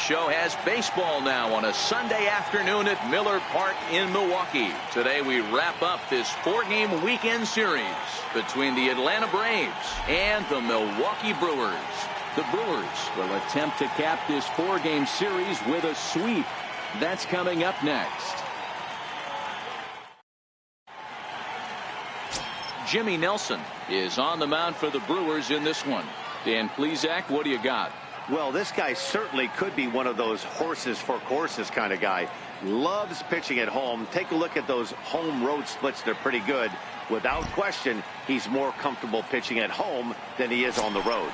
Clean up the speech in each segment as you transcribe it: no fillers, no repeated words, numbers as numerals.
show has baseball now on a Sunday afternoon at Miller Park in Milwaukee. Today we wrap up this 4-game weekend series between the Atlanta Braves and the Milwaukee Brewers. The Brewers will attempt to cap this 4-game series with a sweep. That's coming up next. Jimmy Nelson is on the mound for the Brewers in this one. Dan Plesac, what do you got? Well, this guy certainly could be one of those horses for courses kind of guy. Loves pitching at home. Take a look at those home road splits. They're pretty good. Without question, he's more comfortable pitching at home than he is on the road.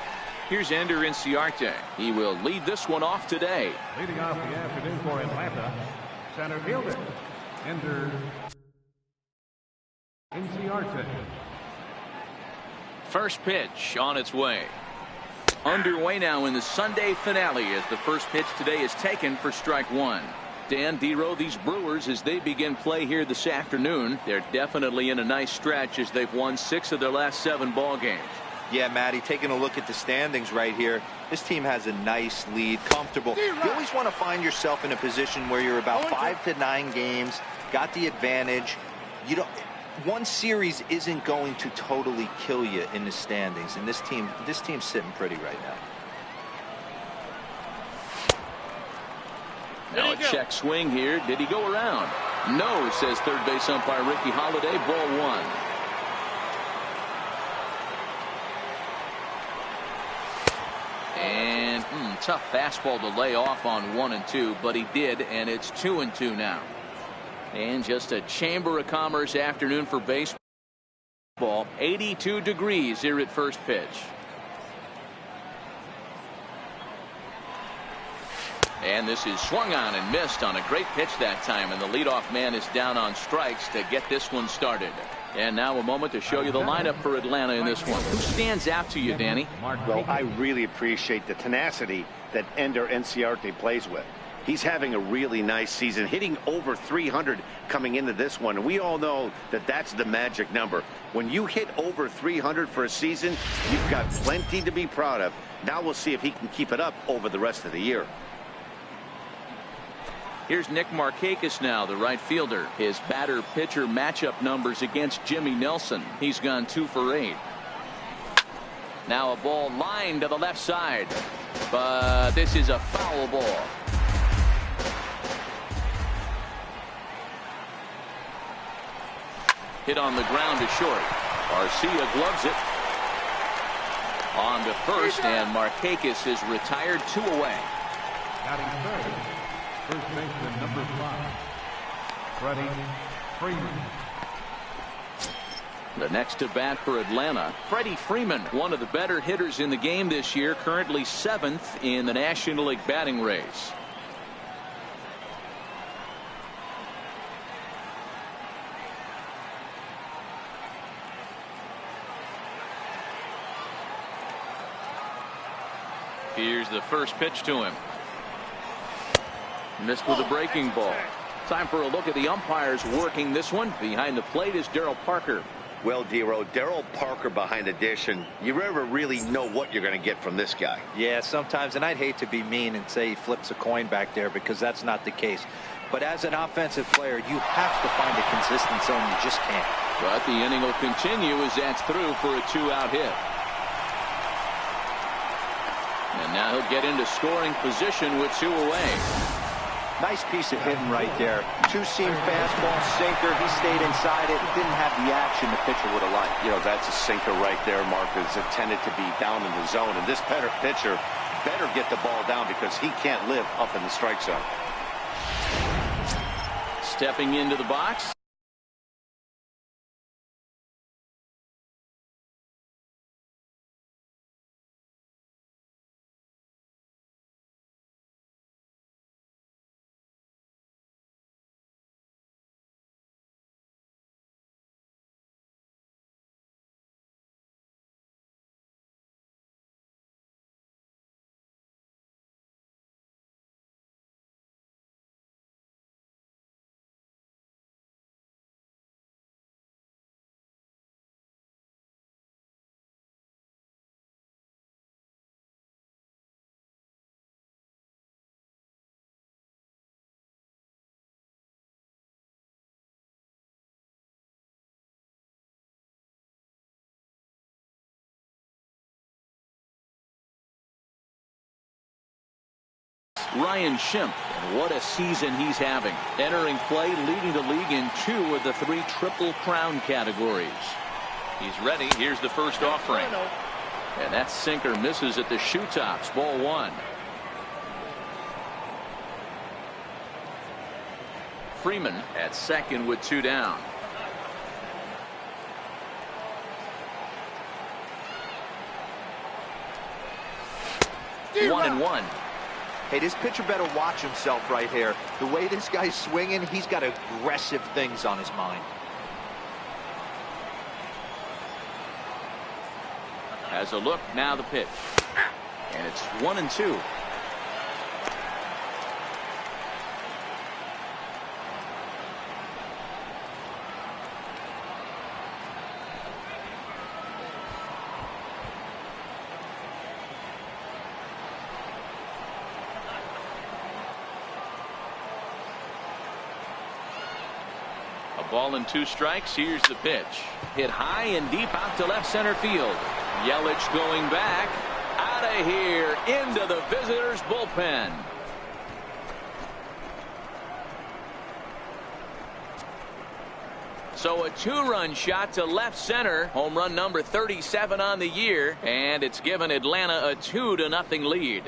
Here's Ender Inciarte. He will lead this one off today. Leading off the afternoon for Atlanta, center fielder, Ender Inciarte. First pitch on its way. Underway now in the Sunday finale as the first pitch today is taken for strike one. Dan Dero, these Brewers, as they begin play here this afternoon, they're definitely in a nice stretch as they've won 6 of their last 7 ball games. Yeah, Matty, taking a look at the standings right here, this team has a nice lead, comfortable. You always want to find yourself in a position where you're about 5 to 9 games, got the advantage. You don't. One series isn't going to totally kill you in the standings, and this team's sitting pretty right now. Now a check swing here. Did he go around? No, says third base umpire Ricky Holiday. Ball 1. And tough fastball to lay off on 1 and 2, but he did, and it's 2 and 2 now. And just a Chamber of Commerce afternoon for baseball. 82 degrees here at first pitch. And this is swung on and missed on a great pitch that time. And the leadoff man is down on strikes to get this one started. And now a moment to show you the lineup for Atlanta in this one. Who stands out to you, Danny? Well, I really appreciate the tenacity that Ender Inciarte plays with. He's having a really nice season, hitting over 300 coming into this one. And we all know that that's the magic number. When you hit over 300 for a season, you've got plenty to be proud of. Now we'll see if he can keep it up over the rest of the year. Here's Nick Markakis now, the right fielder. His batter-pitcher matchup numbers against Jimmy Nelson. He's gone 2 for 8. Now a ball lined to the left side. But this is a foul ball. Hit on the ground to short. Garcia gloves it. On to first, and Markakis is retired 2 away. Batting third, first baseman number 5, Freddie Freeman. The next to bat for Atlanta, Freddie Freeman, one of the better hitters in the game this year, currently 7th in the National League batting race. Here's the first pitch to him. Missed with a breaking ball. Time for a look at the umpires working this one. Behind the plate is Darryl Parker. Well, Dero, Darryl Parker behind the dish, and you never really know what you're going to get from this guy. Yeah, sometimes, and I'd hate to be mean and say he flips a coin back there because that's not the case. But as an offensive player, you have to find a consistent zone. You just can't. But the inning will continue as that's through for a 2-out hit. And now he'll get into scoring position with 2 away. Nice piece of hitting right there. 2-seam fastball, sinker. He stayed inside it. Didn't have the action the pitcher would have liked. You know, that's a sinker right there, Mark. It's intended to be down in the zone. And this pitcher better get the ball down because he can't live up in the strike zone. Stepping into the box. Ryan Schimpf, and what a season he's having. Entering play, leading the league in 2 of the 3 Triple Crown categories. He's ready. Here's the first offering. And that sinker misses at the shoe tops. Ball 1. Freeman at second with 2 down. One and one. Hey, this pitcher better watch himself right here. The way this guy's swinging, he's got aggressive things on his mind. Has a look, now the pitch. And it's 1-2. A ball and 2 strikes. Here's the pitch. Hit high and deep out to left center field. Yelich going back. Out of here into the visitors' bullpen. So a 2-run shot to left center. Home run number 37 on the year. And it's given Atlanta a 2-0 lead.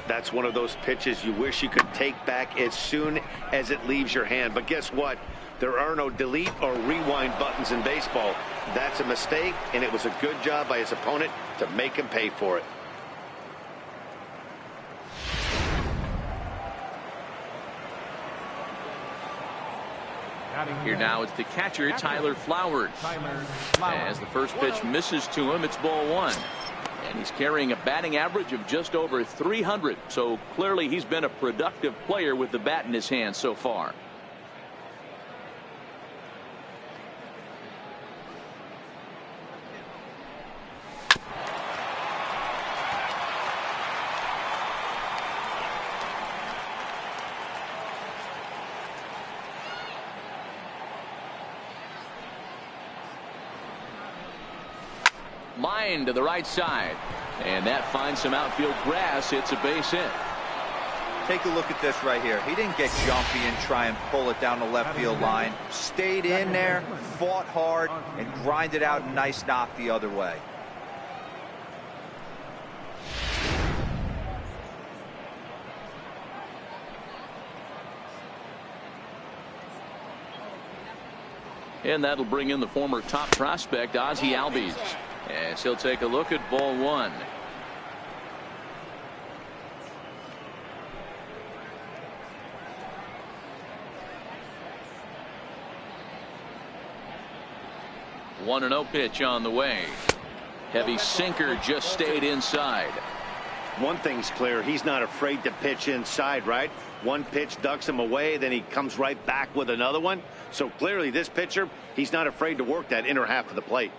That's one of those pitches you wish you could take back as soon as it leaves your hand. But guess what? There are no delete or rewind buttons in baseball. That's a mistake, and it was a good job by his opponent to make him pay for it. Here now it's the catcher, Tyler Flowers. As the first pitch misses to him, it's ball 1. And he's carrying a batting average of just over 300. So clearly he's been a productive player with the bat in his hand so far. Line to the right side, and that finds some outfield grass. It's a base hit. Take a look at this right here. He didn't get jumpy and try and pull it down the left field line. Stayed in there, fought hard, and grinded out a nice knock the other way. And that'll bring in the former top prospect, Ozzie Albies. As he'll take a look at ball 1. One and 0 pitch on the way. Heavy sinker just stayed inside. One thing's clear, he's not afraid to pitch inside, right? One pitch ducks him away, then he comes right back with another one. So clearly this pitcher, he's not afraid to work that inner half of the plate.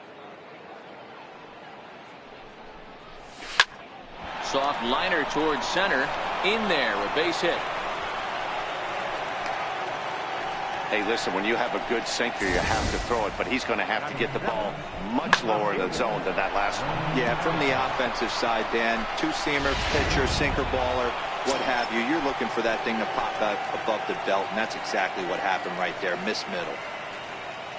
Soft liner towards center. In there, a base hit. Hey, listen, when you have a good sinker, you have to throw it, but he's going to have to get the ball much lower in the zone than that last one. Yeah, from the offensive side, Dan, 2-seamer, pitcher, sinker baller, what have you. You're looking for that thing to pop out above the belt, and that's exactly what happened right there. Miss middle.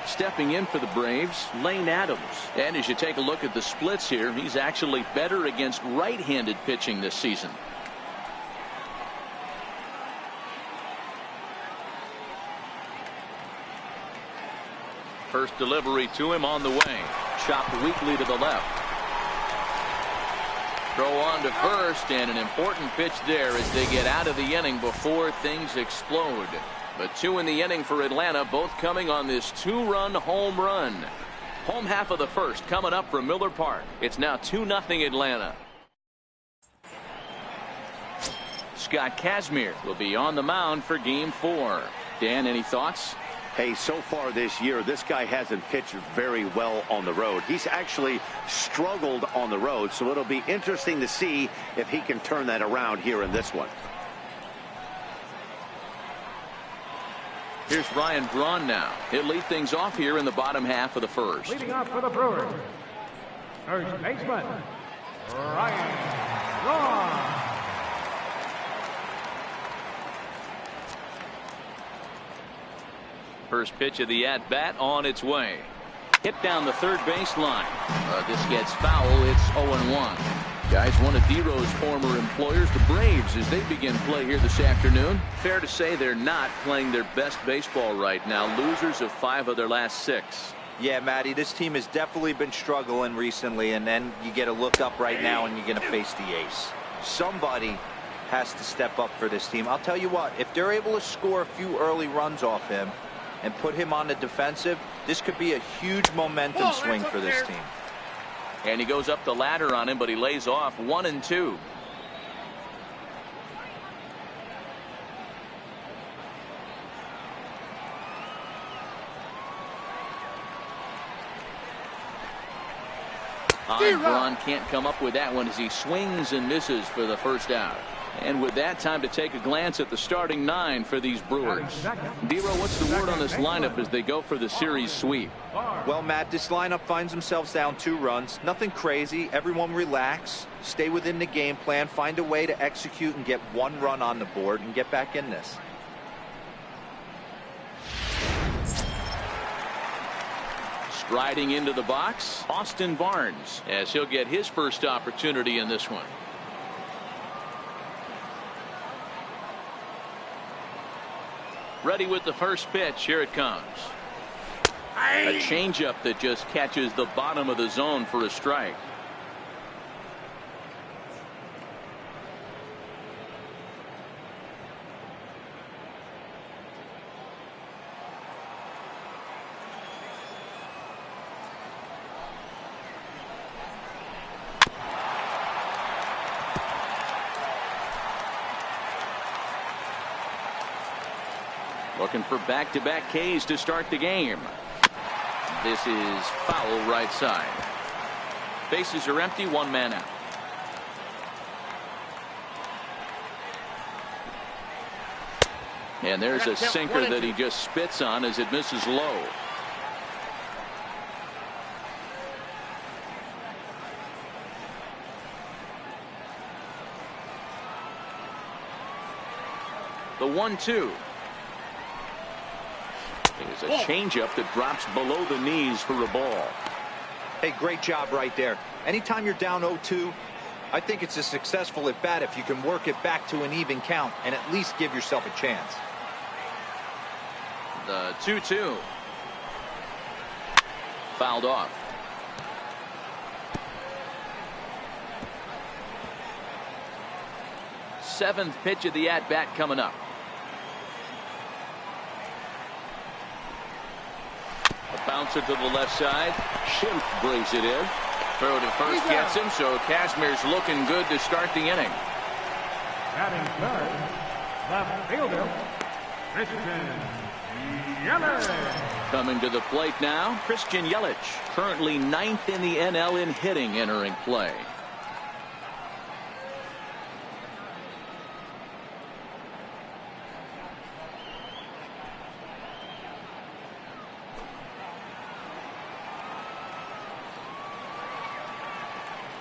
Stepping in for the Braves, Lane Adams. And as you take a look at the splits here, he's actually better against right-handed pitching this season. First delivery to him on the way. Chopped weakly to the left. Throw on to first, and an important pitch there as they get out of the inning before things explode. But 2 in the inning for Atlanta, both coming on this 2-run home run. Home half of the first coming up from Miller Park. It's now 2-0 Atlanta. Scott Kazmir will be on the mound for game 4. Dan, any thoughts? Hey, so far this year, this guy hasn't pitched very well on the road. He's actually struggled on the road, so it'll be interesting to see if he can turn that around here in this one. Here's Ryan Braun now. He'll lead things off here in the bottom half of the first. Leading off for the Brewers, first baseman, Ryan Braun. First pitch of the at-bat on its way. Hit down the third baseline. This gets foul. It's 0-1. Guys, one of D-Rose former employers, the Braves, as they begin play here this afternoon. Fair to say they're not playing their best baseball right now. Losers of 5 of their last 6. Yeah, Matty, this team has definitely been struggling recently, and then you get a look up right now and you're going to face the ace. Somebody has to step up for this team. I'll tell you what, if they're able to score a few early runs off him and put him on the defensive, this could be a huge momentum swing for this team. And he goes up the ladder on him, but he lays off 1-2. Braun can't come up with that one as he swings and misses for the first out. And with that, time to take a glance at the starting 9 for these Brewers. D-Ro, what's the word on this lineup as they go for the series sweep? Well, Matt, this lineup finds themselves down 2 runs. Nothing crazy. Everyone relax. Stay within the game plan. Find a way to execute and get 1 run on the board and get back in this. Striding into the box, Austin Barnes, as he'll get his first opportunity in this one. Ready with the first pitch. Here it comes. A changeup that just catches the bottom of the zone for a strike. Looking for back-to-back Ks to start the game. This is foul right side. Bases are empty, 1 man out. And there's a sinker that he just spits on as it misses low. The 1-2. Is a changeup that drops below the knees for a ball. Hey, great job right there. Anytime you're down 0-2, I think it's a successful at bat if you can work it back to an even count and at least give yourself a chance. The 2-2. Fouled off. Seventh pitch of the at-bat coming up. Bouncer to the left side. Schimpf brings it in. Throw to first gets him, so Kazmir's looking good to start the inning. Batting third, left fielder, Christian Yelich. Coming to the plate now, Christian Yelich, currently 9th in the NL in hitting, entering play.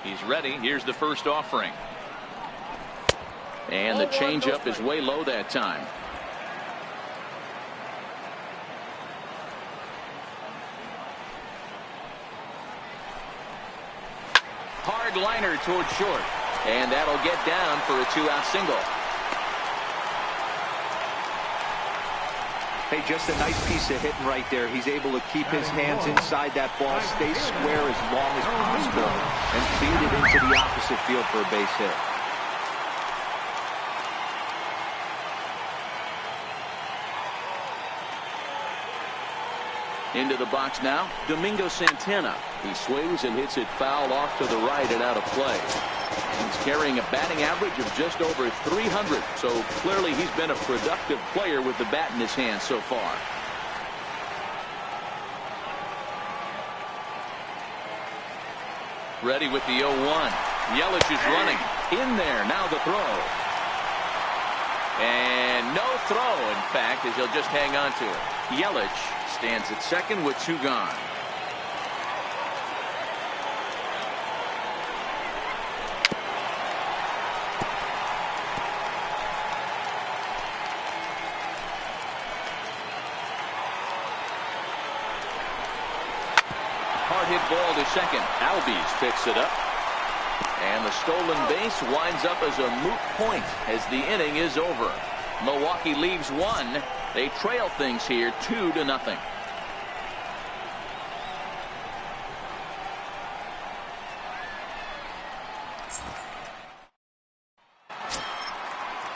He's ready. Here's the first offering. And the changeup is way low that time. Hard liner towards short. And that'll get down for a 2-out single. Hey, just a nice piece of hitting right there. He's able to keep his hands inside that ball, stay square as long as possible, and feed it into the opposite field for a base hit. Into the box now, Domingo Santana. He swings and hits it foul off to the right and out of play. He's carrying a batting average of just over 300, so clearly he's been a productive player with the bat in his hand so far. Ready with the 0-1. Yelich is running. In there, now the throw. And no throw, in fact, as he'll just hang on to it. Yelich stands at second with 2 gone. Hard hit ball to second. Albies picks it up. And the stolen base winds up as a moot point as the inning is over. Milwaukee leaves 1. They trail things here 2-0.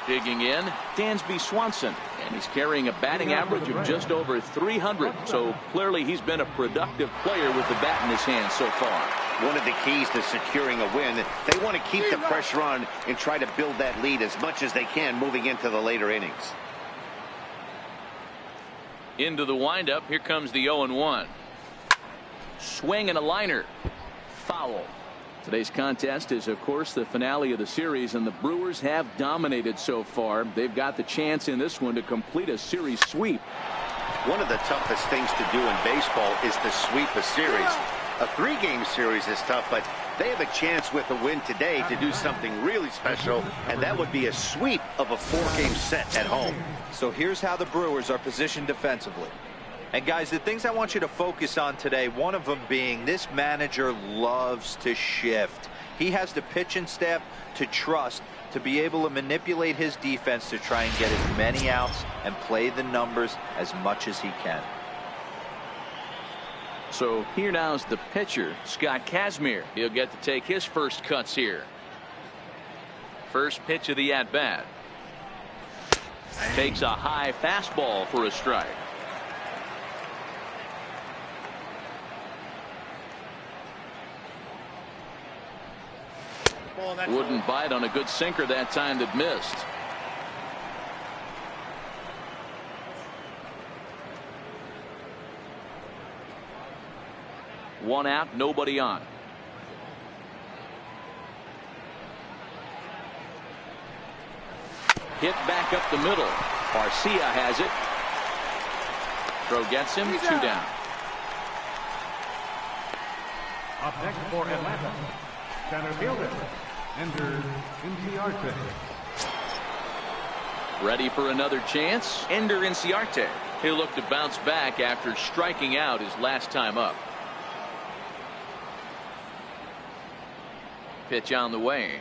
Digging in, Dansby Swanson, and he's carrying a batting average of just over 300. So clearly he's been a productive player with the bat in his hand so far. One of the keys to securing a win, they want to keep the pressure on and try to build that lead as much as they can moving into the later innings. Into the windup, here comes the 0-1. Swing and a liner. Foul. Today's contest is, of course, the finale of the series, and the Brewers have dominated so far. They've got the chance in this one to complete a series sweep. One of the toughest things to do in baseball is to sweep a series. A 3-game series is tough, but they have a chance with a win today to do something really special, and that would be a sweep of a 4-game set at home. So here's how the Brewers are positioned defensively. And guys, the things I want you to focus on today, one of them being this manager loves to shift. He has the pitching staff to trust to be able to manipulate his defense to try and get as many outs and play the numbers as much as he can. So here now is the pitcher, Scott Kazmir. He'll get to take his first cuts here. First pitch of the at-bat. Takes a high fastball for a strike. Wouldn't bite on a good sinker that time that missed. One out, nobody on. Hit back up the middle. Garcia has it. Throw gets him. 2 down. Up next for Atlanta, center fielder, Ender Inciarte. Ready for another chance. Ender Inciarte. He'll look to bounce back after striking out his last time up. Pitch on the way.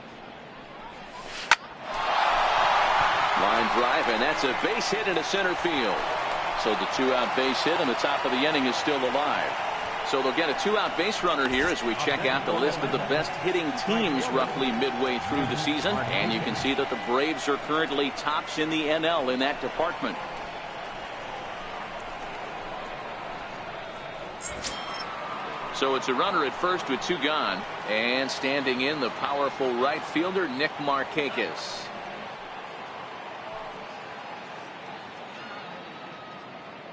Line drive, and that's a base hit into center field. So the 2-out base hit on the top of the inning is still alive. So they'll get a 2-out base runner here as we check out the list of the best hitting teams roughly midway through the season. And you can see that the Braves are currently tops in the NL in that department. So it's a runner at first with 2 gone. And standing in, the powerful right fielder, Nick Markakis.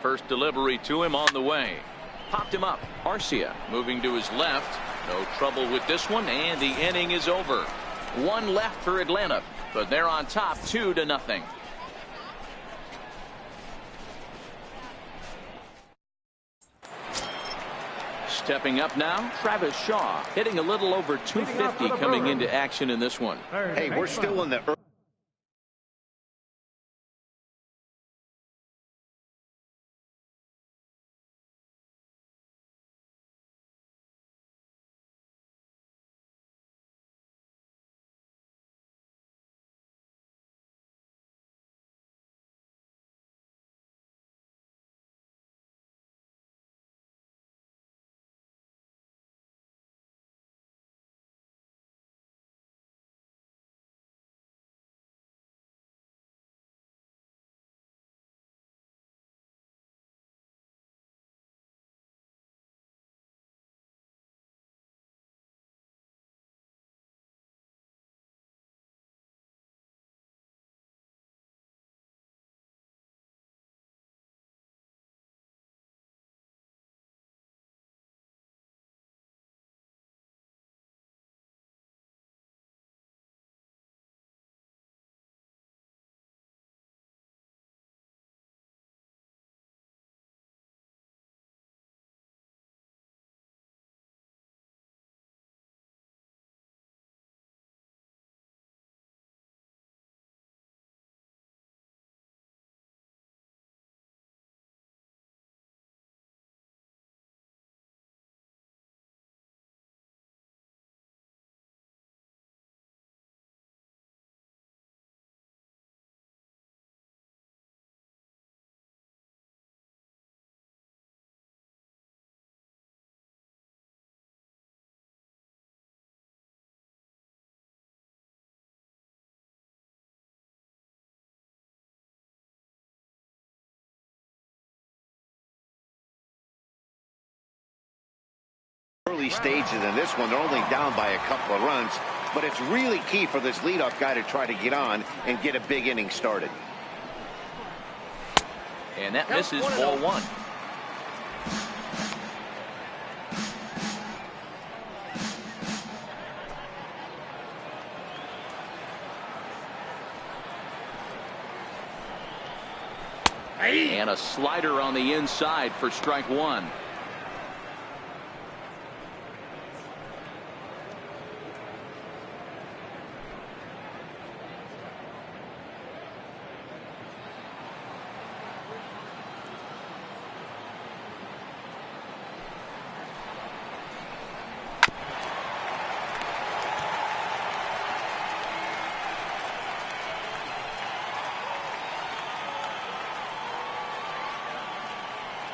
First delivery to him on the way. Popped him up. Arcia moving to his left. No trouble with this one, and the inning is over. 1 left for Atlanta, but they're on top 2-0. Stepping up now, Travis Shaw, hitting a little over 250 coming into action in this one. Hey, we're still in the early stages in this one. They're only down by a couple of runs, but it's really key for this leadoff guy to try to get on and get a big inning started. And that misses, ball one. And a slider on the inside for strike one.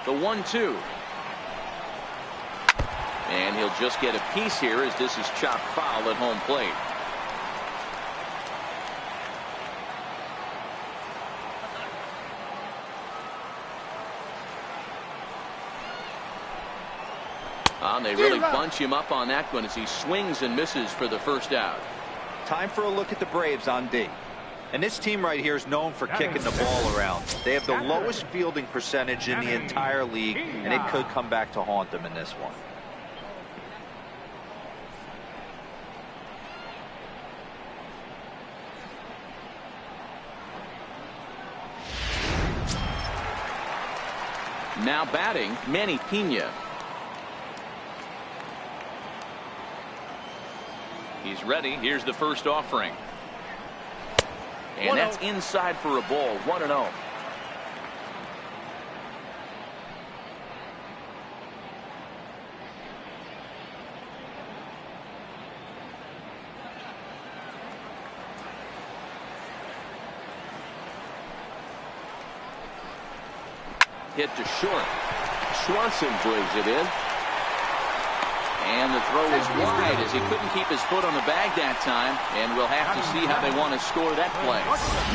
The 1-2. And he'll just get a piece here as this is chopped foul at home plate. They really bunch him up on that one as he swings and misses for the first out. Time for a look at the Braves on D. And this team right here is known for kicking the ball around. They have the lowest fielding percentage in the entire league, and it could come back to haunt them in this one. Now batting, Manny Pena. He's ready. Here's the first offering. And that's inside for a ball. 1-0. Hit to short. Swanson brings it in. And the throw is wide as he couldn't keep his foot on the bag that time. And we'll have to see how they want to score that play.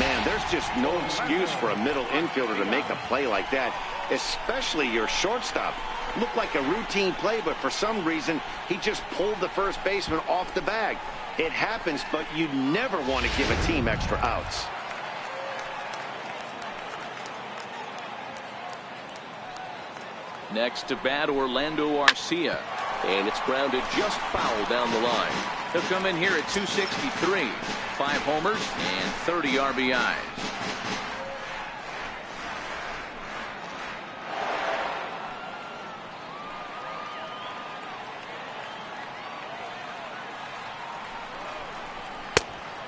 Man, there's just no excuse for a middle infielder to make a play like that, especially your shortstop. Looked like a routine play, but for some reason, he just pulled the first baseman off the bag. It happens, but you never want to give a team extra outs. Next to bat, Orlando Arcia. And it's grounded just foul down the line. He'll come in here at 263. 5 homers and 30 RBIs.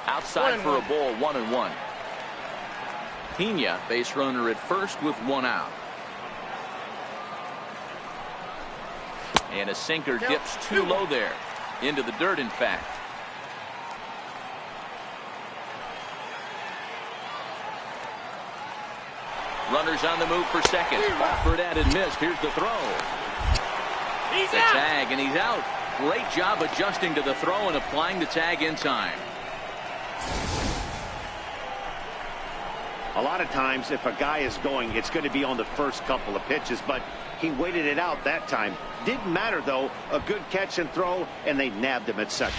Outside for a ball, 1-1. Pena, base runner at first with 1 out. And a sinker dips too low there. Into the dirt, in fact. Runners on the move for second. Offered at and missed. Here's the throw. The tag, and he's out. Great job adjusting to the throw and applying the tag in time. A lot of times, if a guy is going, it's going to be on the first couple of pitches, but he waited it out that time. Didn't matter, though. A good catch and throw, and they nabbed him at second.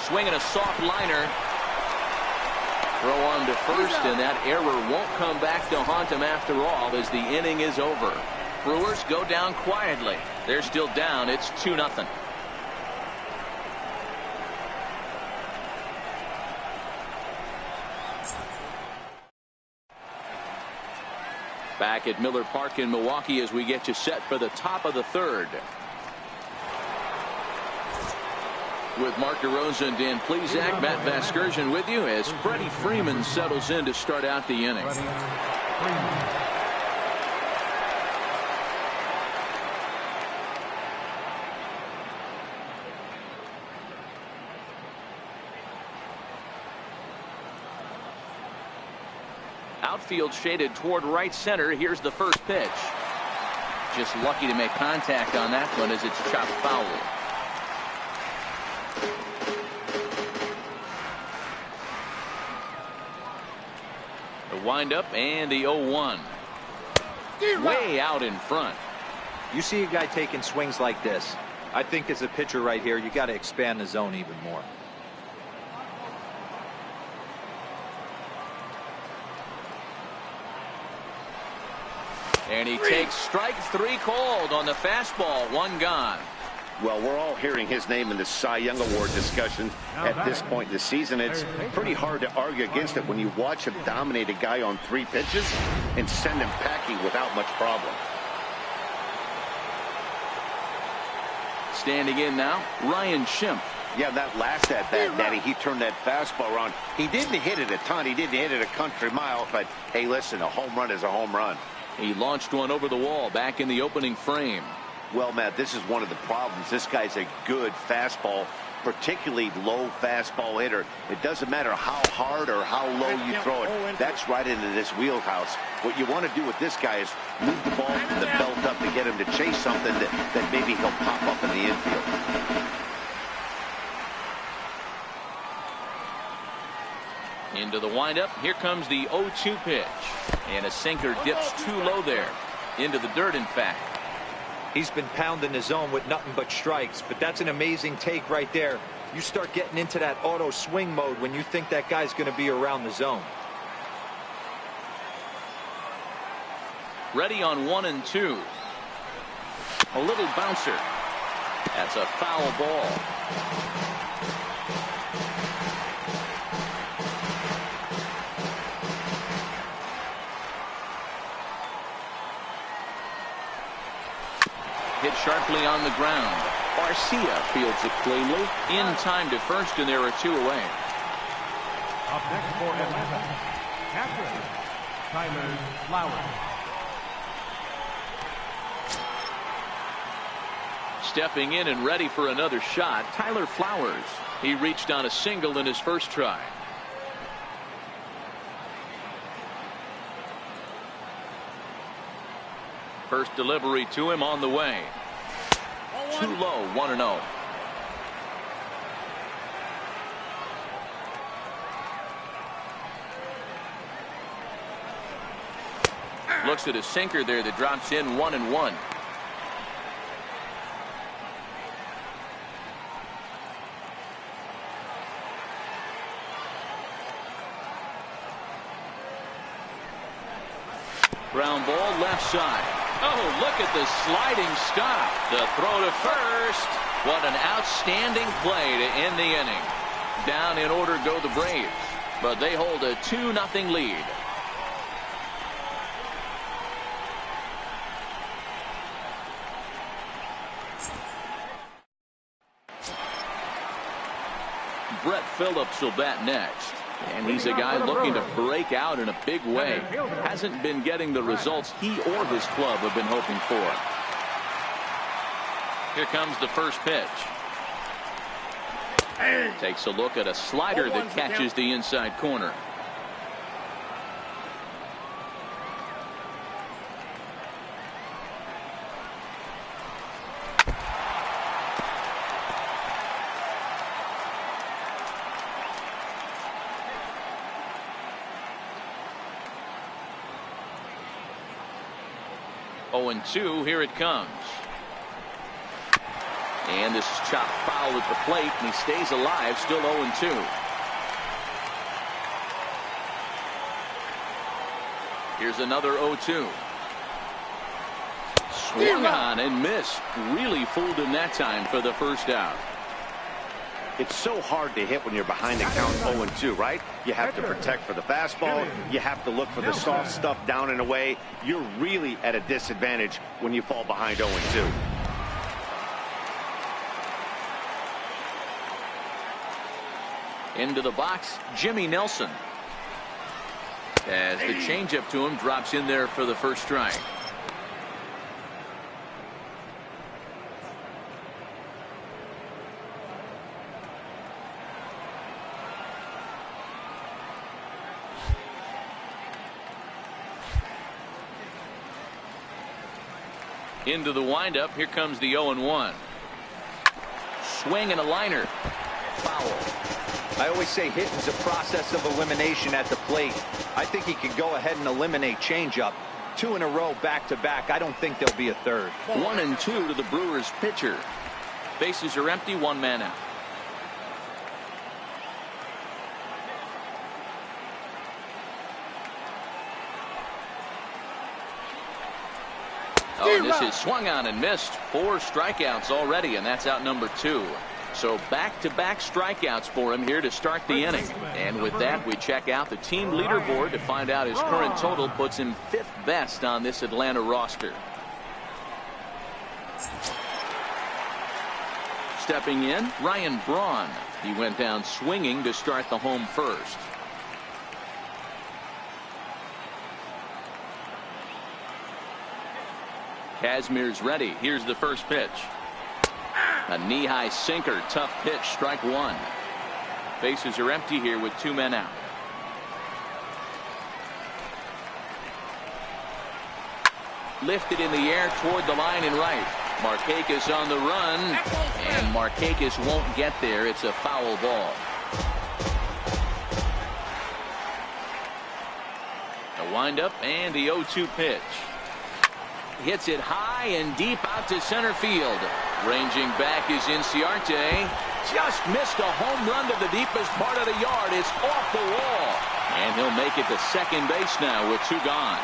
Swinging a soft liner. Throw on to first, and that error won't come back to haunt him after all as the inning is over. Brewers go down quietly. They're still down. It's 2-0. Back at Miller Park in Milwaukee as we get you set for the top of the third. With Mark DeRosa and Dan Plesac, Matt Vasgersian with you as Freddie Freeman settles in to start out the inning. Outfield shaded toward right center. Here's the first pitch. Just lucky to make contact on that one as it's chopped foul. windup and the 0-1. Way out in front. You see a guy taking swings like this. I think as a pitcher right here, you got to expand the zone even more. And he takes strike 3 called on the fastball. 1 gone. Well, we're all hearing his name in the Cy Young Award discussions at this point in the season. It's pretty hard to argue against it when you watch him dominate a guy on 3 pitches and send him packing without much problem. Standing in now, Ryan Schimpf. Yeah, that last at-bat, Daddy, he turned that fastball around. He didn't hit it a ton. He didn't hit it a country mile. But, hey, listen, a home run is a home run. He launched one over the wall back in the opening frame. Well, Matt, this is one of the problems. This guy's a good fastball, particularly low fastball hitter. It doesn't matter how hard or how low you throw it. That's right into this wheelhouse. What you want to do with this guy is move the ball from the belt up to get him to chase something that maybe he'll pop up in the infield. Into the windup. Here comes the 0-2 pitch. And a sinker dips too low there. Into the dirt, in fact. He's been pounding the zone with nothing but strikes, but that's an amazing take right there. You start getting into that auto swing mode when you think that guy's going to be around the zone. Ready on 1 and 2. A little bouncer. That's a foul ball. Hit sharply on the ground. Garcia fields it cleanly. In time to first, and there are 2 away. Up next for Atlanta, catcher, Tyler Flowers. Stepping in and ready for another shot, Tyler Flowers. He reached on a single in his first try. First delivery to him on the way. Too low, 1-0. Looks at a sinker there that drops in 1-1. Ground ball left side. Oh, look at the sliding stop. The throw to first. What an outstanding play to end the inning. Down in order go the Braves, but they hold a 2-0 lead. Brett Phillips will bat next. And he's a guy looking to break out in a big way. Hasn't been getting the results he or his club have been hoping for. Here comes the first pitch. Takes a look at a slider that catches the inside corner. And 2, here it comes. And this is chopped foul at the plate, and he stays alive, still 0-2. Here's another 0-2. Swung on and missed. Really fooled him that time for the first out. It's so hard to hit when you're behind the count 0-2, right? You have to protect for the fastball. You have to look for the soft stuff down and away. You're really at a disadvantage when you fall behind 0-2. Into the box, Jimmy Nelson. As the changeup to him drops in there for the first strike. Into the windup. Here comes the 0-1. Swing and a liner. Foul. I always say hitting's a process of elimination at the plate. I think he can go ahead and eliminate changeup. 2 in a row back-to-back. I don't think there'll be a third. 1-2 to the Brewers pitcher. Bases are empty, 1 man out. Oh, and this is swung on and missed. 4 strikeouts already, and that's out number 2. So back-to-back strikeouts for him here to start the inning. And with that, we check out the team leaderboard to find out his current total puts him 5th best on this Atlanta roster. Stepping in, Ryan Braun. He went down swinging to start the home first. Kazmir's ready. Here's the first pitch. A knee-high sinker, tough pitch, strike 1. Bases are empty here with 2 men out. Lifted in the air toward the line and right. Markakis on the run, and Markakis won't get there. It's a foul ball. A windup and the 0-2 pitch. Hits it high and deep out to center field. Ranging back is Inciarte. Just missed a home run to the deepest part of the yard. It's off the wall. And he'll make it to second base now with 2 gone.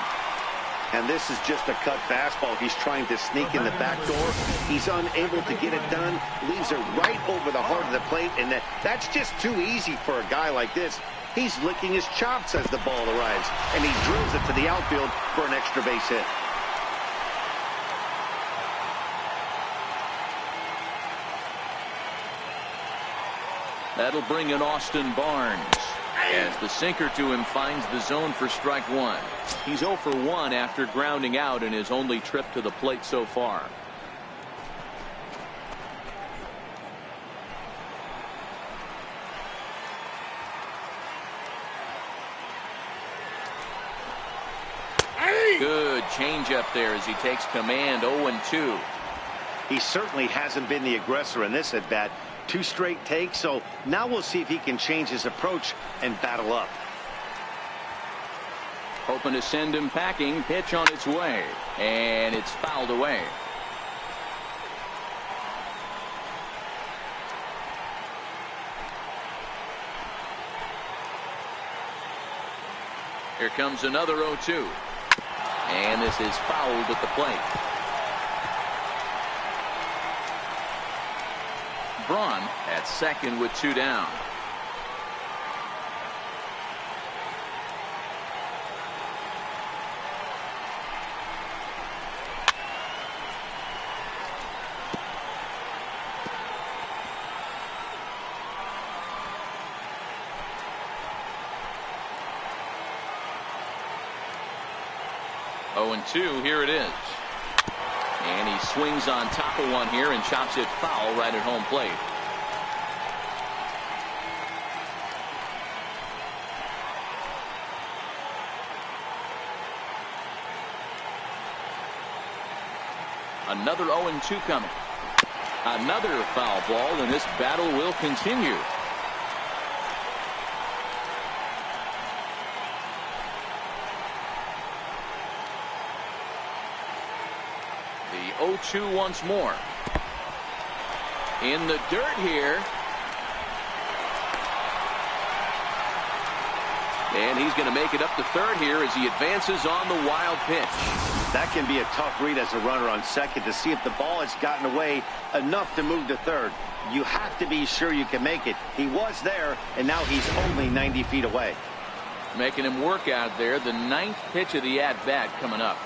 And this is just a cut fastball. He's trying to sneak in the back door. He's unable to get it done. Leaves it right over the heart of the plate. And that's just too easy for a guy like this. He's licking his chops as the ball arrives. And he drills it to the outfield for an extra base hit. That'll bring in Austin Barnes as the sinker to him finds the zone for strike 1. He's 0 for 1 after grounding out in his only trip to the plate so far. Good changeup there as he takes command. 0-2. He certainly hasn't been the aggressor in this at bat. 2 straight takes, so now we'll see if he can change his approach and battle up. Hoping to send him packing. Pitch on its way, and it's fouled away. Here comes another 0-2, and this is fouled at the plate. Braun at second with 2 down. Oh, and 2, here it is. And he swings on top of one here and chops it foul right at home plate. Another 0-2 coming. Another foul ball, and this battle will continue. The 0-2 once more. In the dirt here. And he's going to make it up to third here as he advances on the wild pitch. That can be a tough read as a runner on second to see if the ball has gotten away enough to move to third. You have to be sure you can make it. He was there, and now he's only 90 feet away. Making him work out there. The 9th pitch of the at-bat coming up.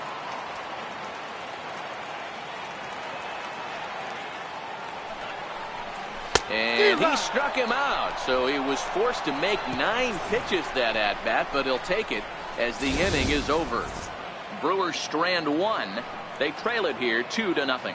And he struck him out, so he was forced to make 9 pitches that at-bat, but he'll take it as the inning is over. Brewers strand 1. They trail it here 2-0.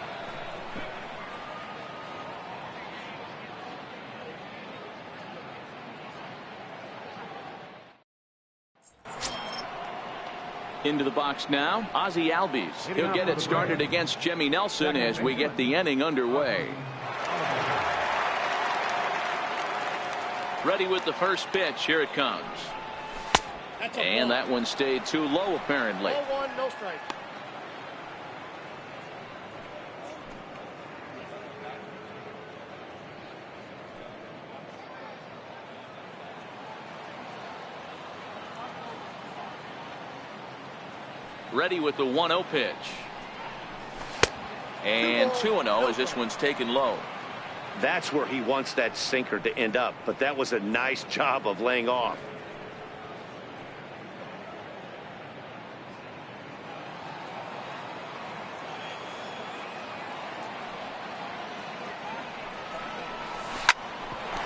Into the box now, Ozzie Albies. He'll get it started against Jimmy Nelson as we get the inning underway. Ready with the first pitch. Here it comes. And that one stayed too low, apparently. 0-1, no strike. Ready with the 1-0 pitch. And 2-0 as this one's taken low. That's where he wants that sinker to end up, but that was a nice job of laying off.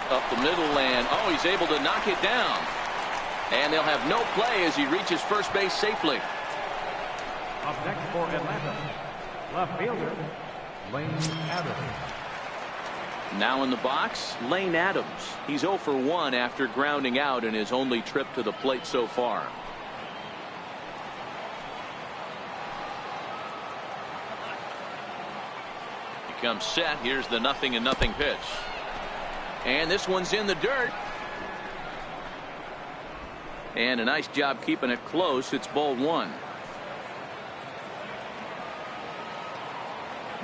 Up the middle, and oh, he's able to knock it down. And they'll have no play as he reaches first base safely. Up next for Atlanta, left fielder, Lane Adams. Now in the box, Lane Adams. He's 0 for 1 after grounding out in his only trip to the plate so far. He comes set. Here's the 0-0 pitch. And this one's in the dirt. And a nice job keeping it close. It's ball 1.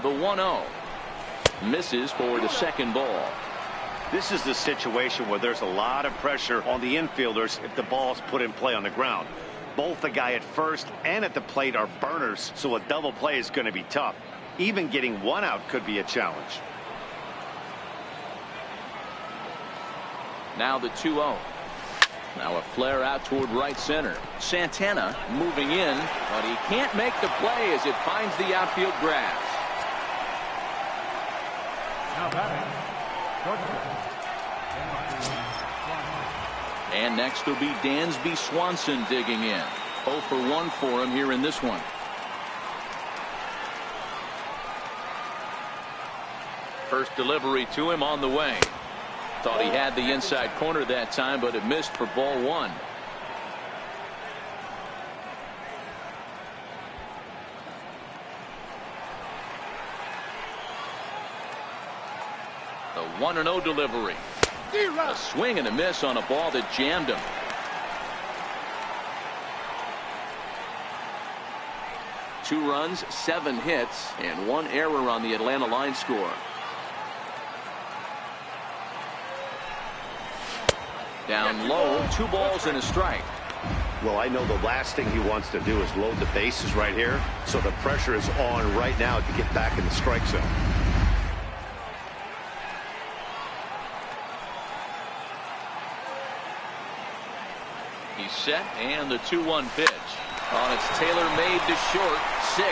The 1-0 misses for the second ball. This is the situation where there's a lot of pressure on the infielders if the ball's put in play on the ground. Both the guy at first and at the plate are burners, so a double play is going to be tough. Even getting one out could be a challenge. Now the 2-0. Now a flare out toward right center. Santana moving in, but he can't make the play as it finds the outfield grass. Now batting, shortstop. And next will be Dansby Swanson digging in. 0 for 1 for him here in this one. First delivery to him on the way. Thought he had the inside corner that time, but it missed for ball 1. The 1-0 delivery. A swing and a miss on a ball that jammed him. Two runs, 7 hits, and 1 error on the Atlanta line score. Down low, 2 balls and a strike. Well, I know the last thing he wants to do is load the bases right here, so the pressure is on right now to get back in the strike zone. He's set, and the 2-1 pitch. On its tailor-made to short. 6,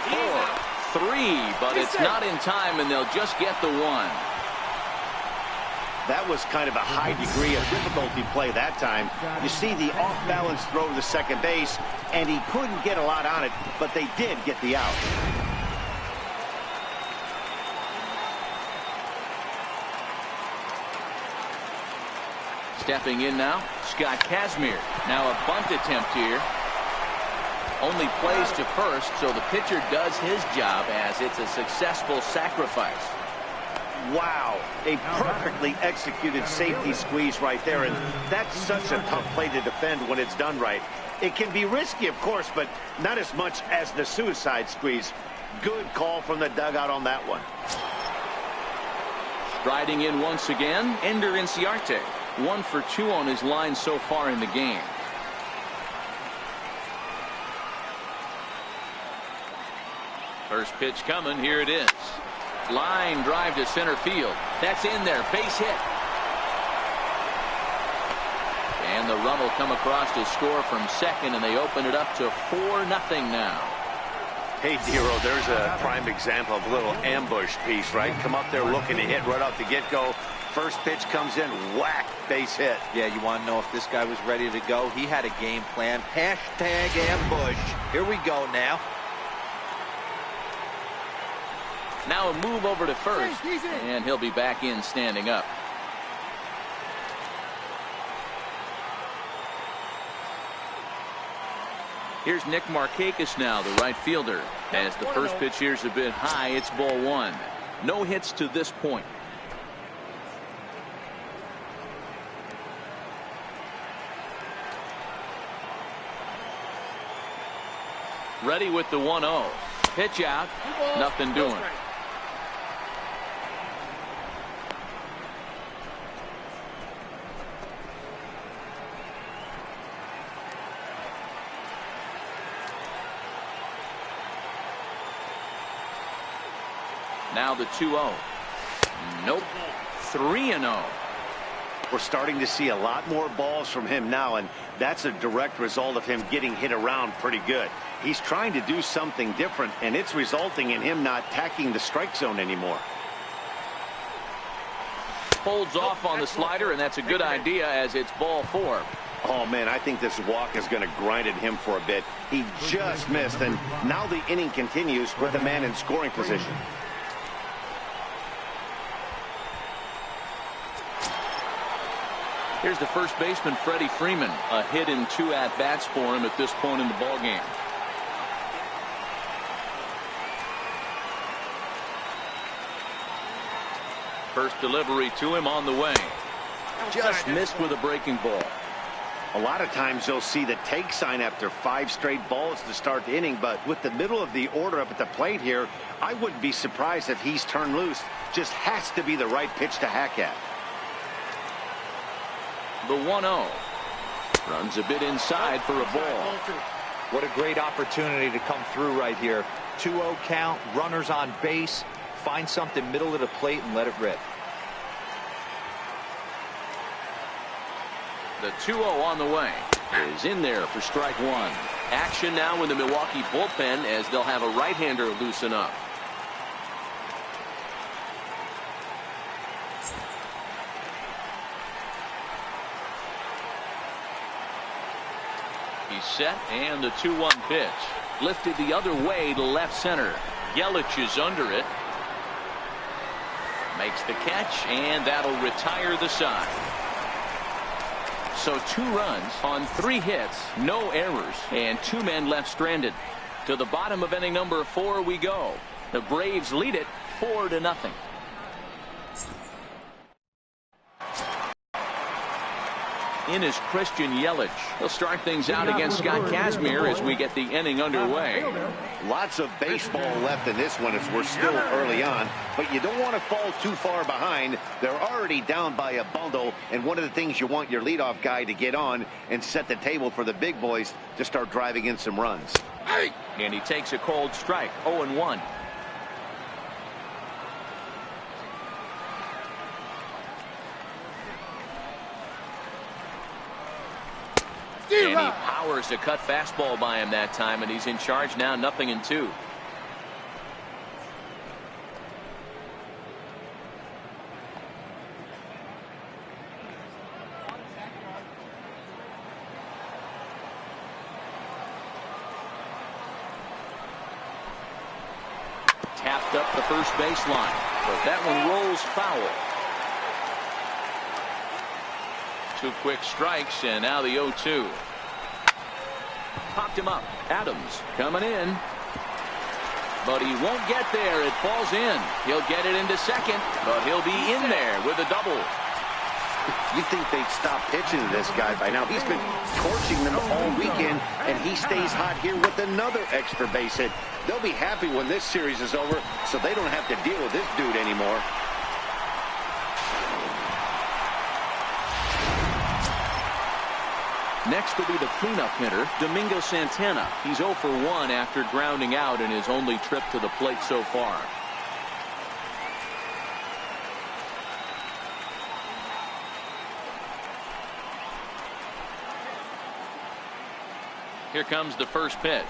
4, 3, but it's not in time, and they'll just get the 1. That was kind of a high degree of difficulty play that time. You see the off-balance throw to the second base, and he couldn't get a lot on it, but they did get the out. Stepping in now, Scott Kazmir. Now a bunt attempt here. Only plays to first, so the pitcher does his job as it's a successful sacrifice. Wow, a perfectly executed safety squeeze right there, and that's such a tough play to defend when it's done right. It can be risky, of course, but not as much as the suicide squeeze. Good call from the dugout on that one. Striding in once again, Ender Inciarte. 1 for 2 on his line so far in the game. First pitch coming. Here it is. Line drive to center field. That's in there. Base hit. And the run will come across to score from second, and they open it up to 4-0 now. Hey, Dero, there's a prime example of a little ambush piece, right? Come up there looking to hit right off the get-go. First pitch comes in, whack, base hit. Yeah, you want to know if this guy was ready to go. He had a game plan. Hashtag ambush. Here we go now. Now a move over to first, and he'll be back in standing up. Here's Nick Markakis now, the right fielder. As the first pitch here's a bit high, it's ball 1. No hits to this point. Ready with the 1-0. Pitch out. Nothing doing. Now the 2-0. Nope. 3-0. We're starting to see a lot more balls from him now, and that's a direct result of him getting hit around pretty good. He's trying to do something different, and it's resulting in him not attacking the strike zone anymore. Holds off on the slider, and that's a good idea as it's ball 4. Oh, man, I think this walk is going to grind at him for a bit. He just missed, and now the inning continues with the man in scoring position. Here's the first baseman, Freddie Freeman. A hit in 2 at-bats for him at this point in the ballgame. First delivery to him on the way. Just missed with a breaking ball. A lot of times you'll see the take sign after 5 straight balls to start the inning, but with the middle of the order up at the plate here, I wouldn't be surprised if he's turned loose. Just has to be the right pitch to hack at. The 1-0. Runs a bit inside for a ball. What a great opportunity to come through right here. 2-0 count, runners on base. Find something middle of the plate and let it rip. The 2-0 on the way is in there for strike 1. Action now in the Milwaukee bullpen as they'll have a right-hander loosen up. He's set, and the 2-1 pitch. Lifted the other way to left center. Yelich is under it. Makes the catch, and that'll retire the side. So 2 runs on 3 hits, no errors, and 2 men left stranded. To the bottom of inning number 4 we go. The Braves lead it 4-0. In is Christian Yelich. He'll start things out against Scott Kazmir as we get the inning underway. Lots of baseball left in this one as we're still early on, but you don't want to fall too far behind. They're already down by a bundle, and one of the things you want your leadoff guy to get on and set the table for the big boys to start driving in some runs. And he takes a cold strike, 0-1. And he powers a cut fastball by him that time, and he's in charge now, 0-2. Tapped up the first baseline, but that one rolls foul. 2 quick strikes, and now the 0-2. Popped him up. Adams coming in. But he won't get there. It falls in. He'll get it into second, but he'll be in there with a double. You'd think they'd stop pitching to this guy by now. He's been torching them all weekend, and he stays hot here with another extra base hit. They'll be happy when this series is over, so they don't have to deal with this dude anymore. Next will be the cleanup hitter, Domingo Santana. He's 0 for 1 after grounding out in his only trip to the plate so far. Here comes the first pitch.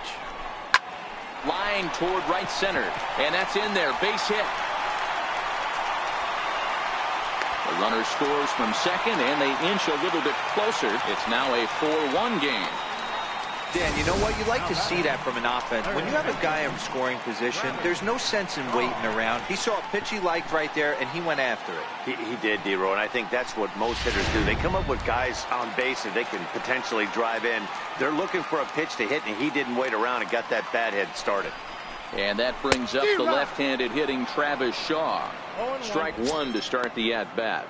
Line toward right center, and that's in there. Base hit. The runner scores from second, and they inch a little bit closer. It's now a 4-1 game. Dan, you know what? You like to see that from an offense. When you have a guy in scoring position, there's no sense in waiting around. He saw a pitch he liked right there, and he went after it. He did, D-Row, and I think that's what most hitters do. They come up with guys on base that they can potentially drive in. They're looking for a pitch to hit, and he didn't wait around and got that bat head started. And that brings up the left-handed hitting Travis Shaw. Strike 1 to start the at-bat.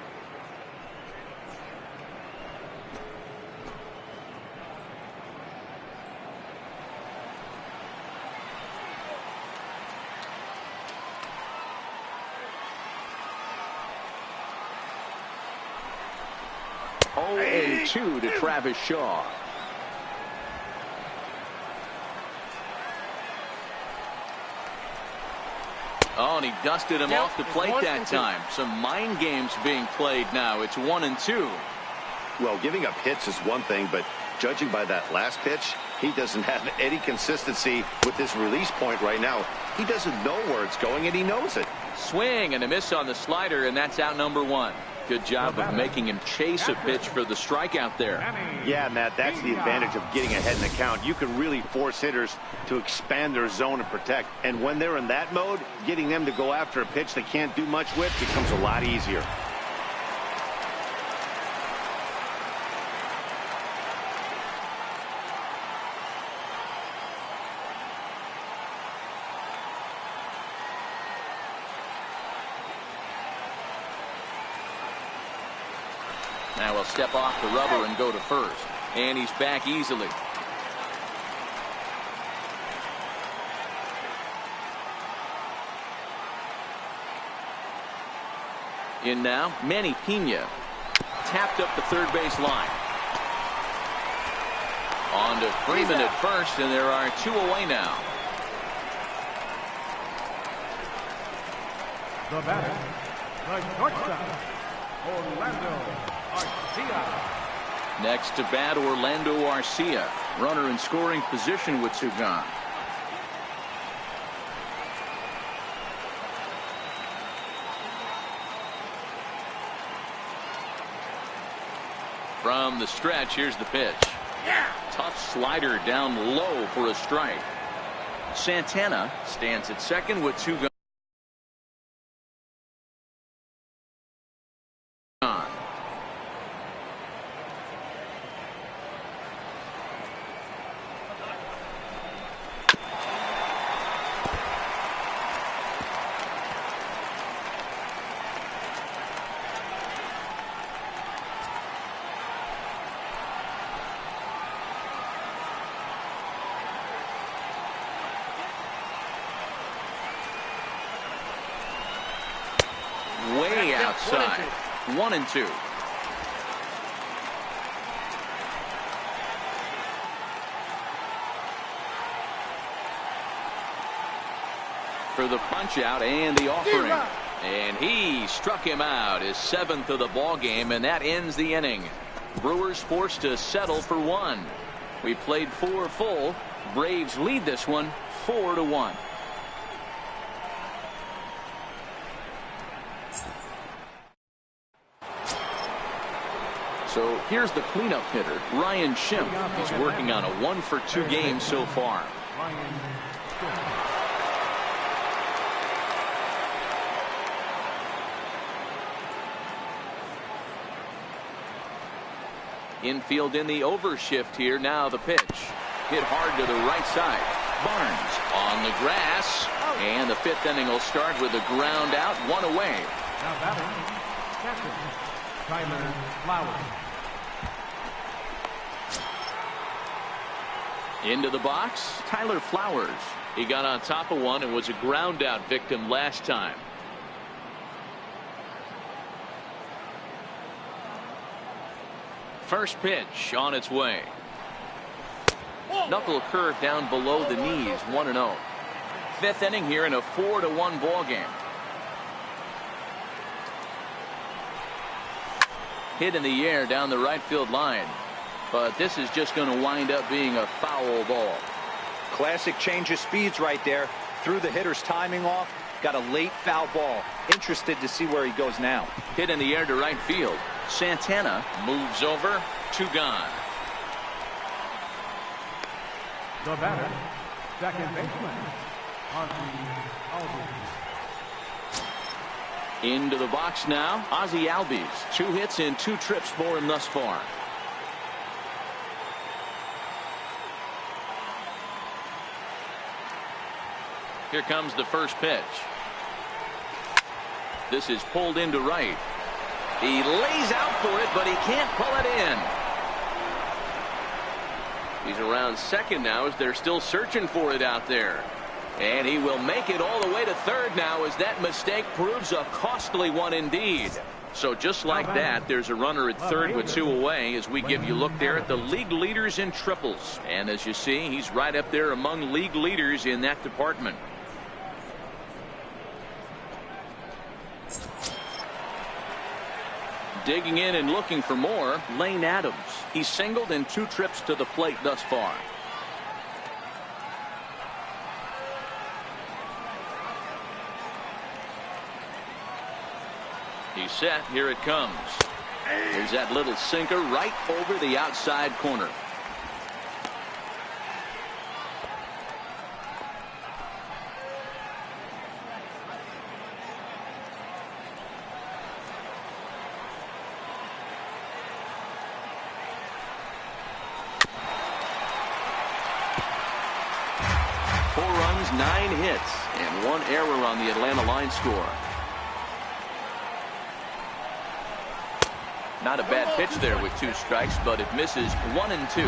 2 to Travis Shaw. Oh, and he dusted him off the plate that time. Some mind games being played now. It's 1-2. Well, giving up hits is one thing, but judging by that last pitch, he doesn't have any consistency with this release point right now. He doesn't know where it's going, and he knows it. Swing and a miss on the slider, and that's out number 1. Good job of making him chase a pitch for the strikeout there. Yeah, Matt, that's the advantage of getting ahead in the count. You can really force hitters to expand their zone and protect. And when they're in that mode, getting them to go after a pitch they can't do much with becomes a lot easier. Now he'll step off the rubber and go to first. And he's back easily. In now, Manny Pena. Tapped up the third base line. On to Freeman at first, and there are 2 away now. The batter, the shortstop, Orlando Arcia. Next to bat, Orlando Arcia. Runner in scoring position with 2 gone. From the stretch, here's the pitch. Tough slider down low for a strike. Santana stands at second with 2 gone. Way outside. 1-2. For the punch out and the offering. And he struck him out, his 7th of the ball game, and that ends the inning. Brewers forced to settle for 1. We played 4 full. Braves lead this one 4-1. So here's the cleanup hitter, Ryan Schimpf. He's working on a 1-for-2 game so far. Infield in the overshift here. Now the pitch. Hit hard to the right side. Barnes on the grass. And the 5th inning will start with a ground out, 1 away. Now batting, catcher, Tyler Flowers. Into the box, Tyler Flowers. He got on top of one and was a ground out victim last time. First pitch on its way. Knuckle curve down below the knees, 1-0. 5th inning here in a 4-1 ball game. Hit in the air down the right field line. But this is just going to wind up being a foul ball. Classic change of speeds right there. Threw the hitter's timing off. Got a late foul ball. Interested to see where he goes now. Hit in the air to right field. Santana moves over. 2 gone. The batter, second baseman, Ozzie Albies. Into the box now, Ozzie Albies. 2 hits and 2 trips for him thus far. Here comes the first pitch. This is pulled into right. He lays out for it, but he can't pull it in. He's around second now as they're still searching for it out there. And he will make it all the way to third now as that mistake proves a costly one indeed. So just like that, there's a runner at third with 2 away as we give you a look there at the league leaders in triples. And as you see, he's right up there among league leaders in that department. Digging in and looking for more, Lane Adams. He's singled in 2 trips to the plate thus far. He's set. Here it comes. There's that little sinker right over the outside corner. Four runs, 9 hits, and 1 error on the Atlanta line score. Not a bad pitch there with 2 strikes, but it misses 1 and 2.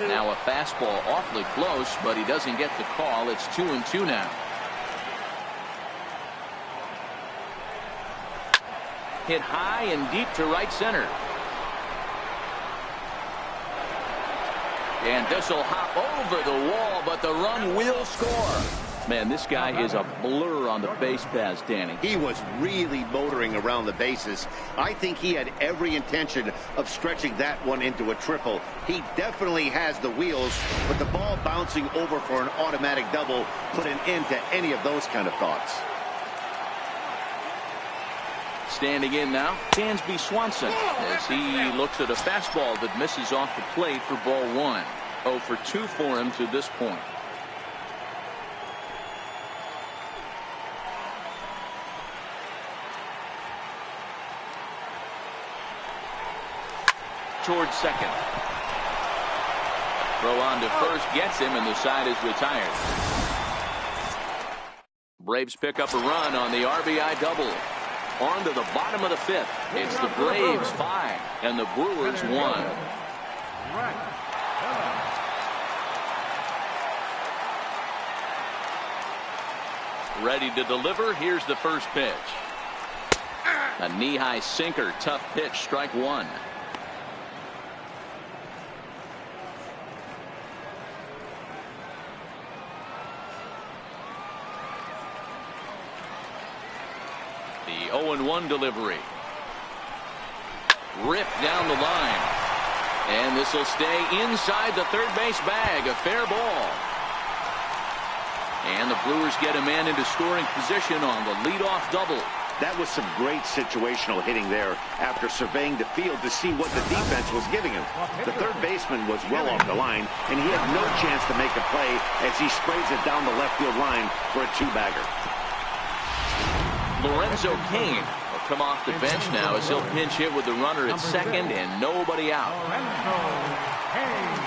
Now a fastball awfully close, but he doesn't get the call. It's 2 and 2 now. Hit high and deep to right center. And this will hop over the wall, but the run will score. Man, this guy is a blur on the base paths, Danny. He was really motoring around the bases. I think he had every intention of stretching that one into a triple. He definitely has the wheels, but the ball bouncing over for an automatic double put an end to any of those kind of thoughts. Standing in now, Dansby Swanson, as he looks at a fastball that misses off the plate for ball 1. 0 for 2 for him to this point. Towards second. Throw on to first gets him, and the side is retired. Braves pick up a run on the RBI double. On to the bottom of the 5th. It's the Braves 5 and the Brewers 1. Ready to deliver. Here's the first pitch. A knee-high sinker. Tough pitch. Strike 1. The 0-1 delivery. Ripped down the line. And this will stay inside the third base bag. A fair ball. And the Brewers get a man into scoring position on the leadoff double. That was some great situational hitting there after surveying the field to see what the defense was giving him. The third baseman was well off the line, and he had no chance to make a play as he sprays it down the left field line for a 2-bagger. Lorenzo Cain will come off the bench now as he'll pinch hit with the runner at second and nobody out. Lorenzo Cain.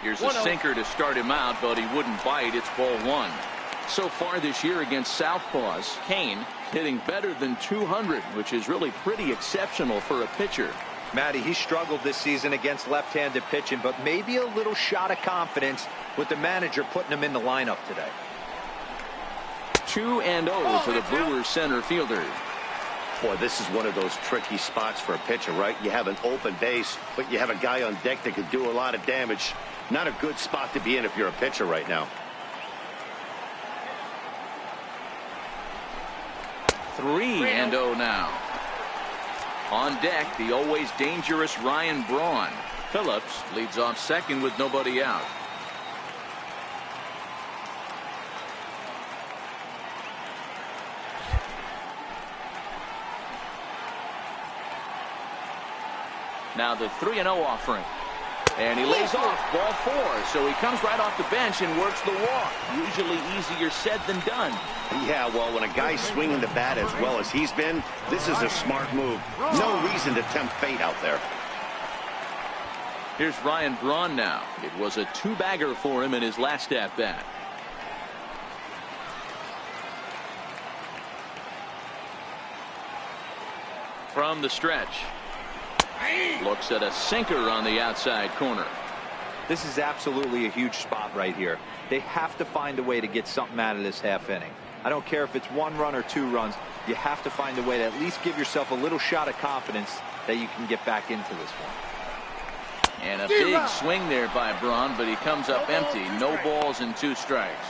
Here's a sinker to start him out, but he wouldn't bite. It's ball 1. So far this year against Southpaws, Cain hitting better than 200, which is really pretty exceptional for a pitcher. Matty, he struggled this season against left-handed pitching, but maybe a little shot of confidence with the manager putting him in the lineup today. 2-0 for the Brewers center fielder. Boy, this is one of those tricky spots for a pitcher, right? You have an open base, but you have a guy on deck that can do a lot of damage. Not a good spot to be in if you're a pitcher right now. 3-0 now. On deck, the always dangerous Ryan Braun. Phillips leads off second with nobody out. Now the 3-0 offering. And he lays off ball 4. So he comes right off the bench and works the walk. Usually easier said than done. Yeah, well, when a guy's swinging the bat as well as he's been, this is a smart move. No reason to tempt fate out there. Here's Ryan Braun now. It was a 2-bagger for him in his last at-bat. From the stretch. Looks at a sinker on the outside corner. This is absolutely a huge spot right here. They have to find a way to get something out of this half inning. I don't care if it's 1 run or 2 runs. You have to find a way to at least give yourself a little shot of confidence that you can get back into this one. And a big swing there by Braun, but he comes up empty. No balls and 2 strikes.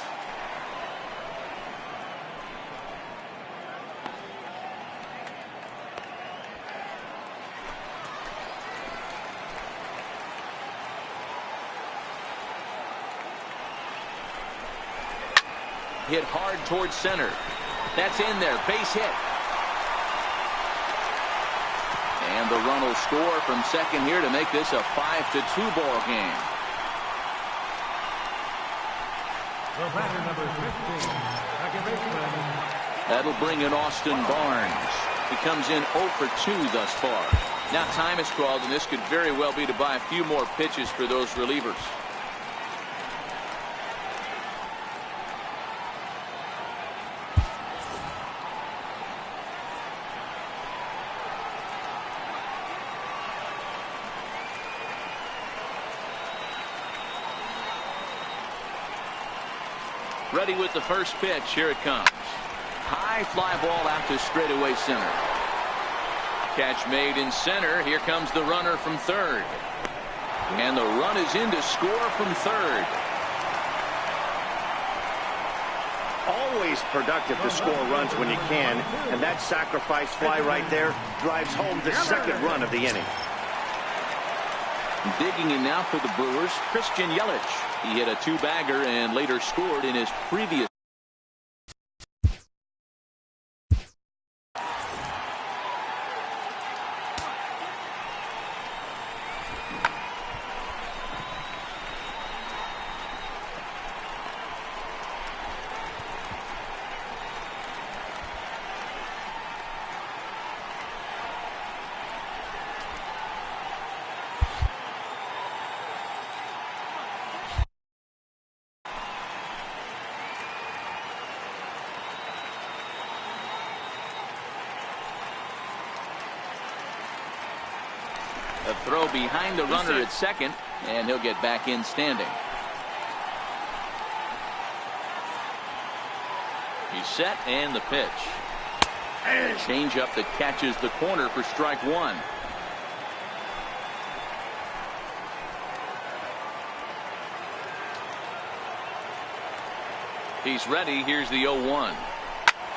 Hit hard towards center. That's in there. Base hit. And the run will score from second here to make this a 5-2 ball game. That'll bring in Austin Barnes. He comes in 0 for 2 thus far. Now time is called, and this could very well be to buy a few more pitches for those relievers. Ready with the first pitch. Here it comes. High fly ball out to straightaway center. Catch made in center. Here comes the runner from third. And the run is in to score from third. Always productive to score runs when you can, and that sacrifice fly right there drives home the second run of the inning. Digging in now for the Brewers, Christian Yelich. He hit a 2-bagger and later scored in his previous. A throw behind the runner at second, and he'll get back in standing. He's set, and the pitch. Change up that catches the corner for strike 1. He's ready. Here's the 0-1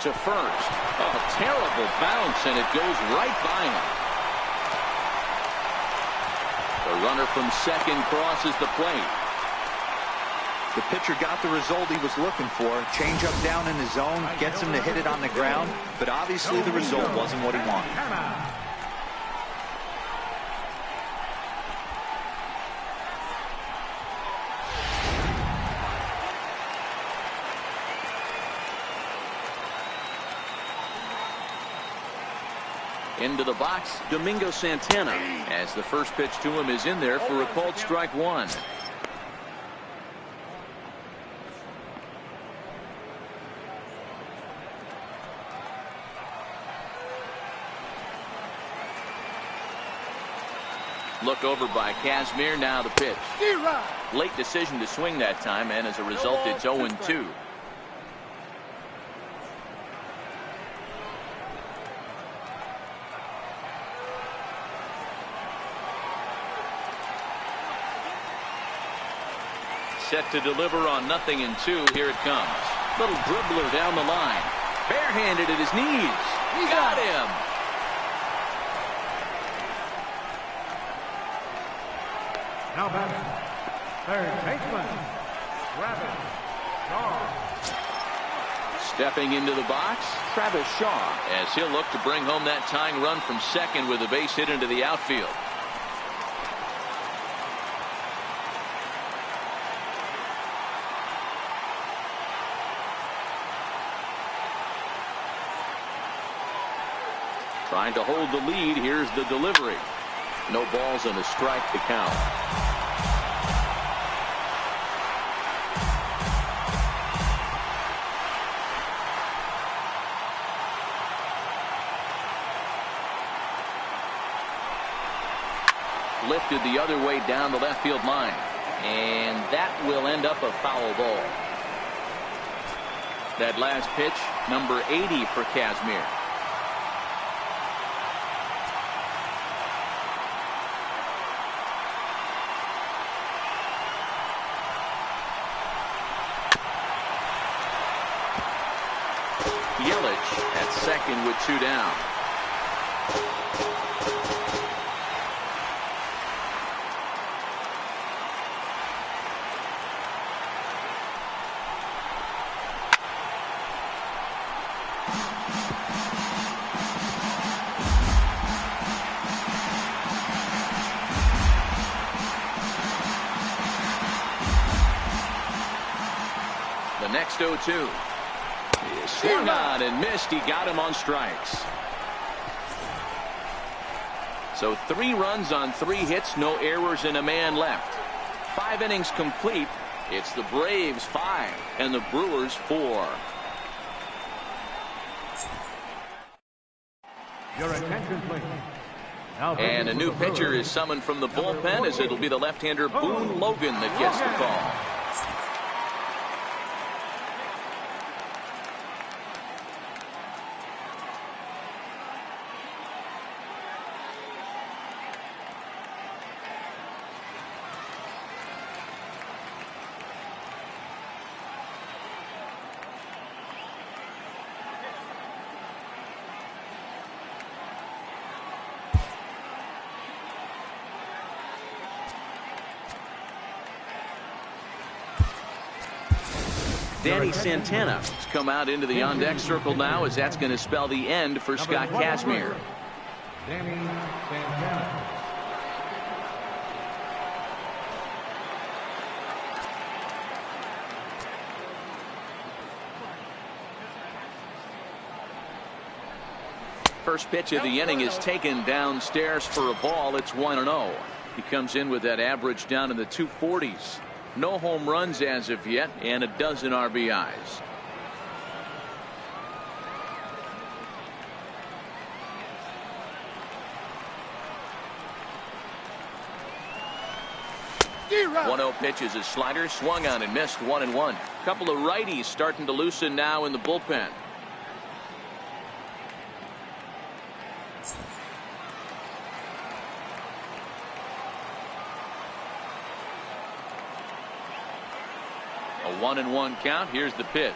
to first. Oh, terrible bounce, and it goes right by him. The runner from second crosses the plate. The pitcher got the result he was looking for. Change up down in the zone, gets him to hit it on the ground, but obviously the result wasn't what he wanted. Into the box, Domingo Santana, as the first pitch to him is in there for a called strike 1. Look over by Kazmir. Now the pitch. Late decision to swing that time, and as a result, it's 0-2. Set to deliver on 0-2. Here it comes. Little dribbler down the line. Barehanded at his knees. Got him. Now batting, third baseman, Travis Shaw. Stepping into the box, Travis Shaw, as he'll look to bring home that tying run from second with a base hit into the outfield. Trying to hold the lead. Here's the delivery. No balls and a strike to count. Lifted the other way down the left field line. And that will end up a foul ball. That last pitch, number 80 for Kazmir. Yelich at second with 2 down. The next 0-2. He swung on and missed. He got him on strikes. So 3 runs on 3 hits, no errors, and a man left. 5 innings complete. It's the Braves 5 and the Brewers 4. Your attention, please. And a new pitcher is summoned from the bullpen, as it'll be the left-hander Boone Logan that gets the call. Danny Santana has come out into the on-deck circle now, as that's going to spell the end for Scott Kazmir. Danny Santana. First pitch of the inning is taken downstairs for a ball. It's 1-0. He comes in with that average down in the 240s. No home runs as of yet, and a dozen RBIs. One 0 pitch is a slider, swung on and missed. 1-1. Couple of righties starting to loosen now in the bullpen. A 1-1 count. Here's the pitch.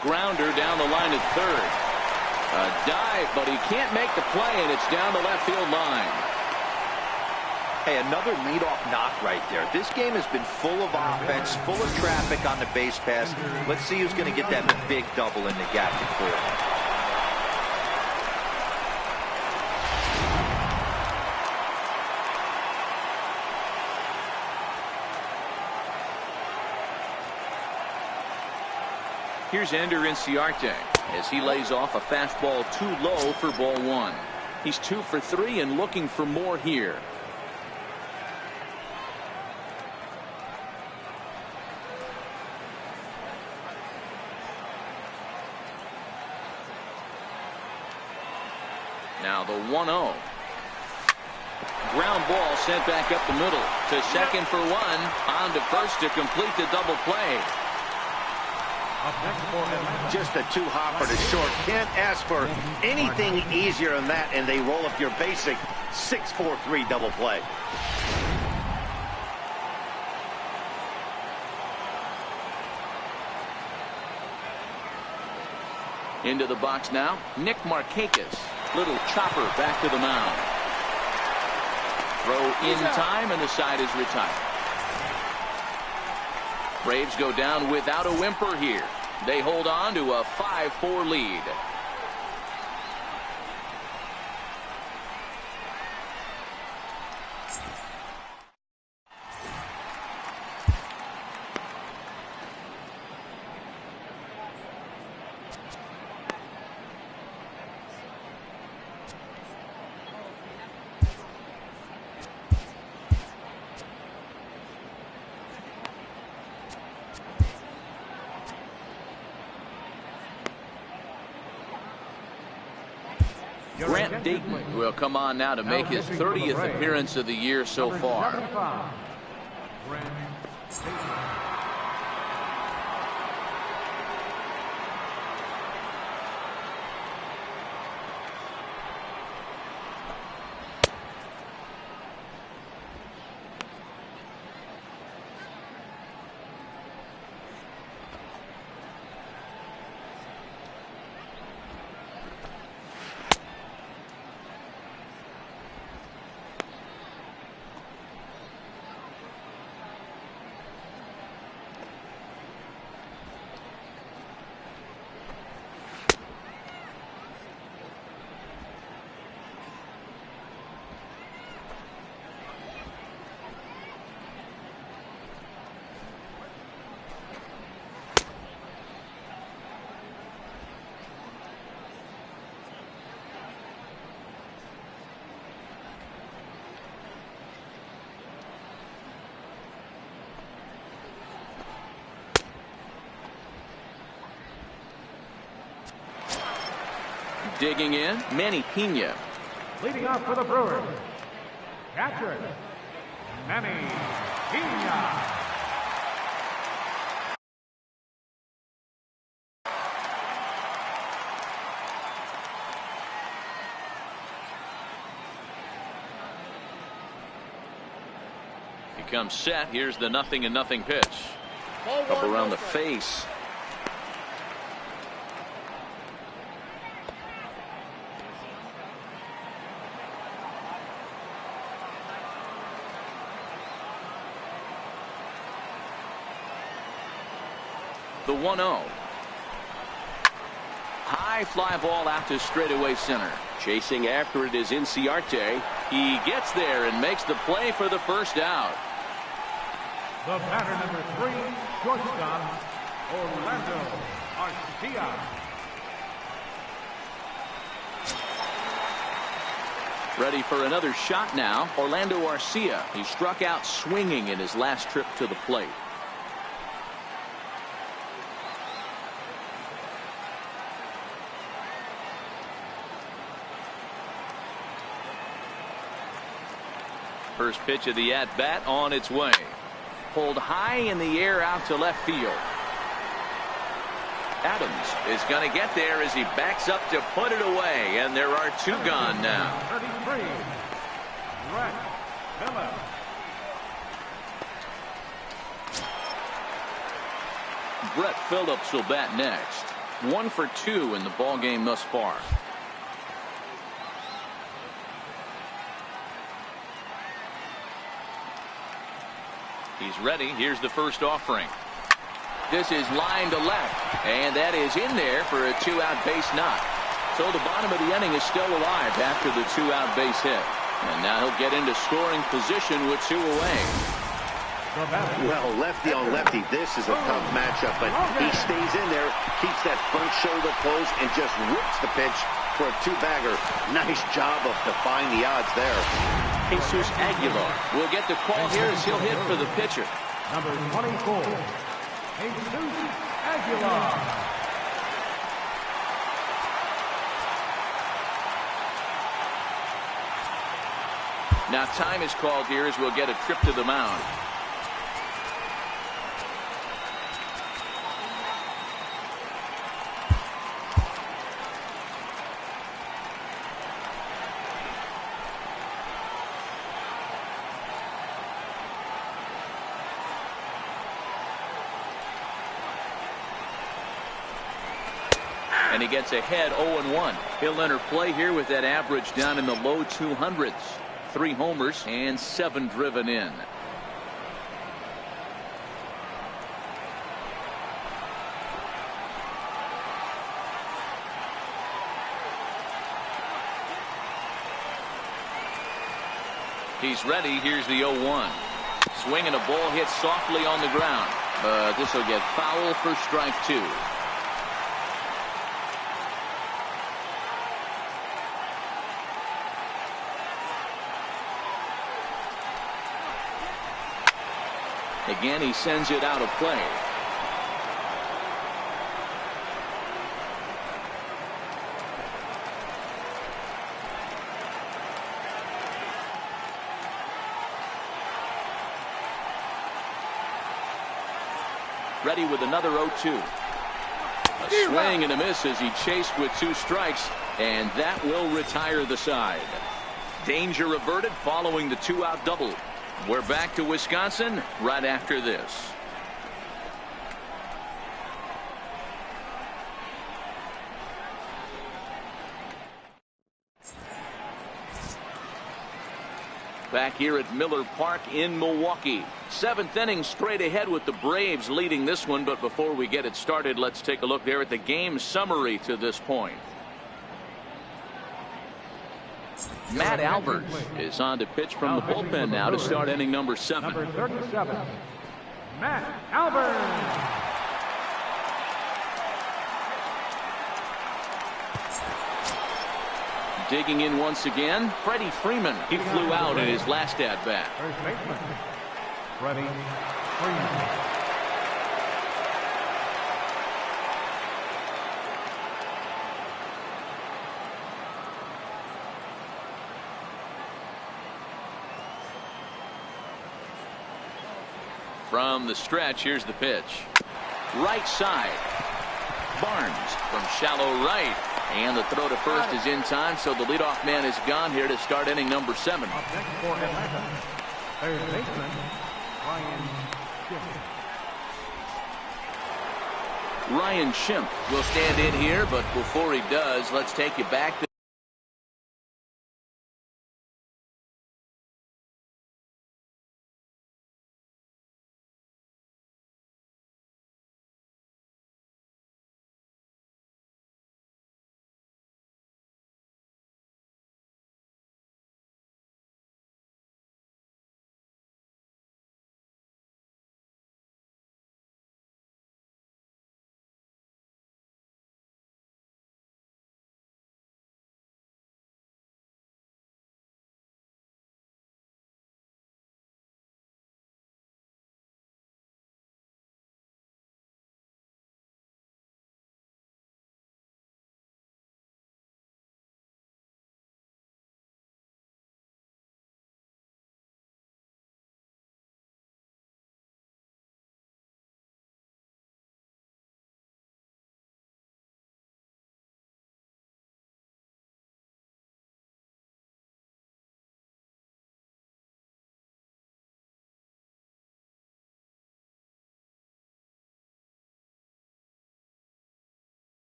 Grounder down the line at third. A dive, but he can't make the play, and it's down the left field line. Hey, another leadoff knock right there. This game has been full of offense, full of traffic on the base pass. Let's see who's going to get that big double in the gap to fourth. Here's Ender Inciarte as he lays off a fastball too low for ball 1. He's 2 for 3 and looking for more here. Now the 1-0. Ground ball sent back up the middle to second for 1. On to first to complete the double play. Just a 2-hopper to short. Can't ask for anything easier than that, and they roll up your basic 6-4-3 double play. Into the box now, Nick Markakis. Little chopper back to the mound. Throw in time, and the side is retired. Braves go down without a whimper here. They hold on to a 5-4 lead. Grant Dayton will come on now to make his 30th appearance of the year so far. Grant Dayton. Digging in, Manny Pena. Leading off for the Brewers, catcher, Manny Pena. He comes set. Here's the 0-0 pitch. Up around the face. The 1-0. High fly ball out to straightaway center. Chasing after it is Inciarte. He gets there and makes the play for the first out. The batter, number 3, shortstop, Orlando Arcia. Ready for another shot now. Orlando Arcia. He struck out swinging in his last trip to the plate. First pitch of the at-bat on its way. Pulled high in the air out to left field. Adams is going to get there as he backs up to put it away, and there are two gone now. 33, Brett Phillips. Brett Phillips will bat next. 1 for 2 in the ball game thus far. He's ready. Here's the first offering. This is line to left, and that is in there for a 2-out base knock. So the bottom of the inning is still alive after the 2-out base hit. And now he'll get into scoring position with 2 away. Well, lefty on lefty, this is a tough matchup, but he stays in there, keeps that front shoulder closed, and just rips the pitch for a 2-bagger. Nice job of defying the odds there. Jesus Aguilar will get the call here as he'll hit for the pitcher. Number 24, Jesus Aguilar. Now time is called here as we'll get a trip to the mound. And he gets ahead 0-1. He'll enter play here with that average down in the low 200s. 3 homers and 7 driven in. He's ready. Here's the 0-1. Swinging a ball hit softly on the ground. But this will get foul for strike 2. Again, he sends it out of play. ready with another 0-2. A swing and a miss as he chased with 2 strikes, and that will retire the side. Danger averted following the 2-out double. We're back to Wisconsin right after this. Back here at Miller Park in Milwaukee. 7th inning straight ahead with the Braves leading this one. But before we get it started, let's take a look there at the game summary to this point. Matt Albert is on to pitch from the bullpen now to start inning number 7. Number 37, Matt Albert. Digging in once again, Freddie Freeman. He flew out in his last at-bat. First baseman, Freddie Freeman. From the stretch, here's the pitch. Right side. Barnes from shallow right. And the throw to first is in time, so the leadoff man is gone here to start inning number 7. Up next for Atlanta, third baseman, Ryan Schimpf. Ryan Schimpf will stand in here, but before he does, let's take you back to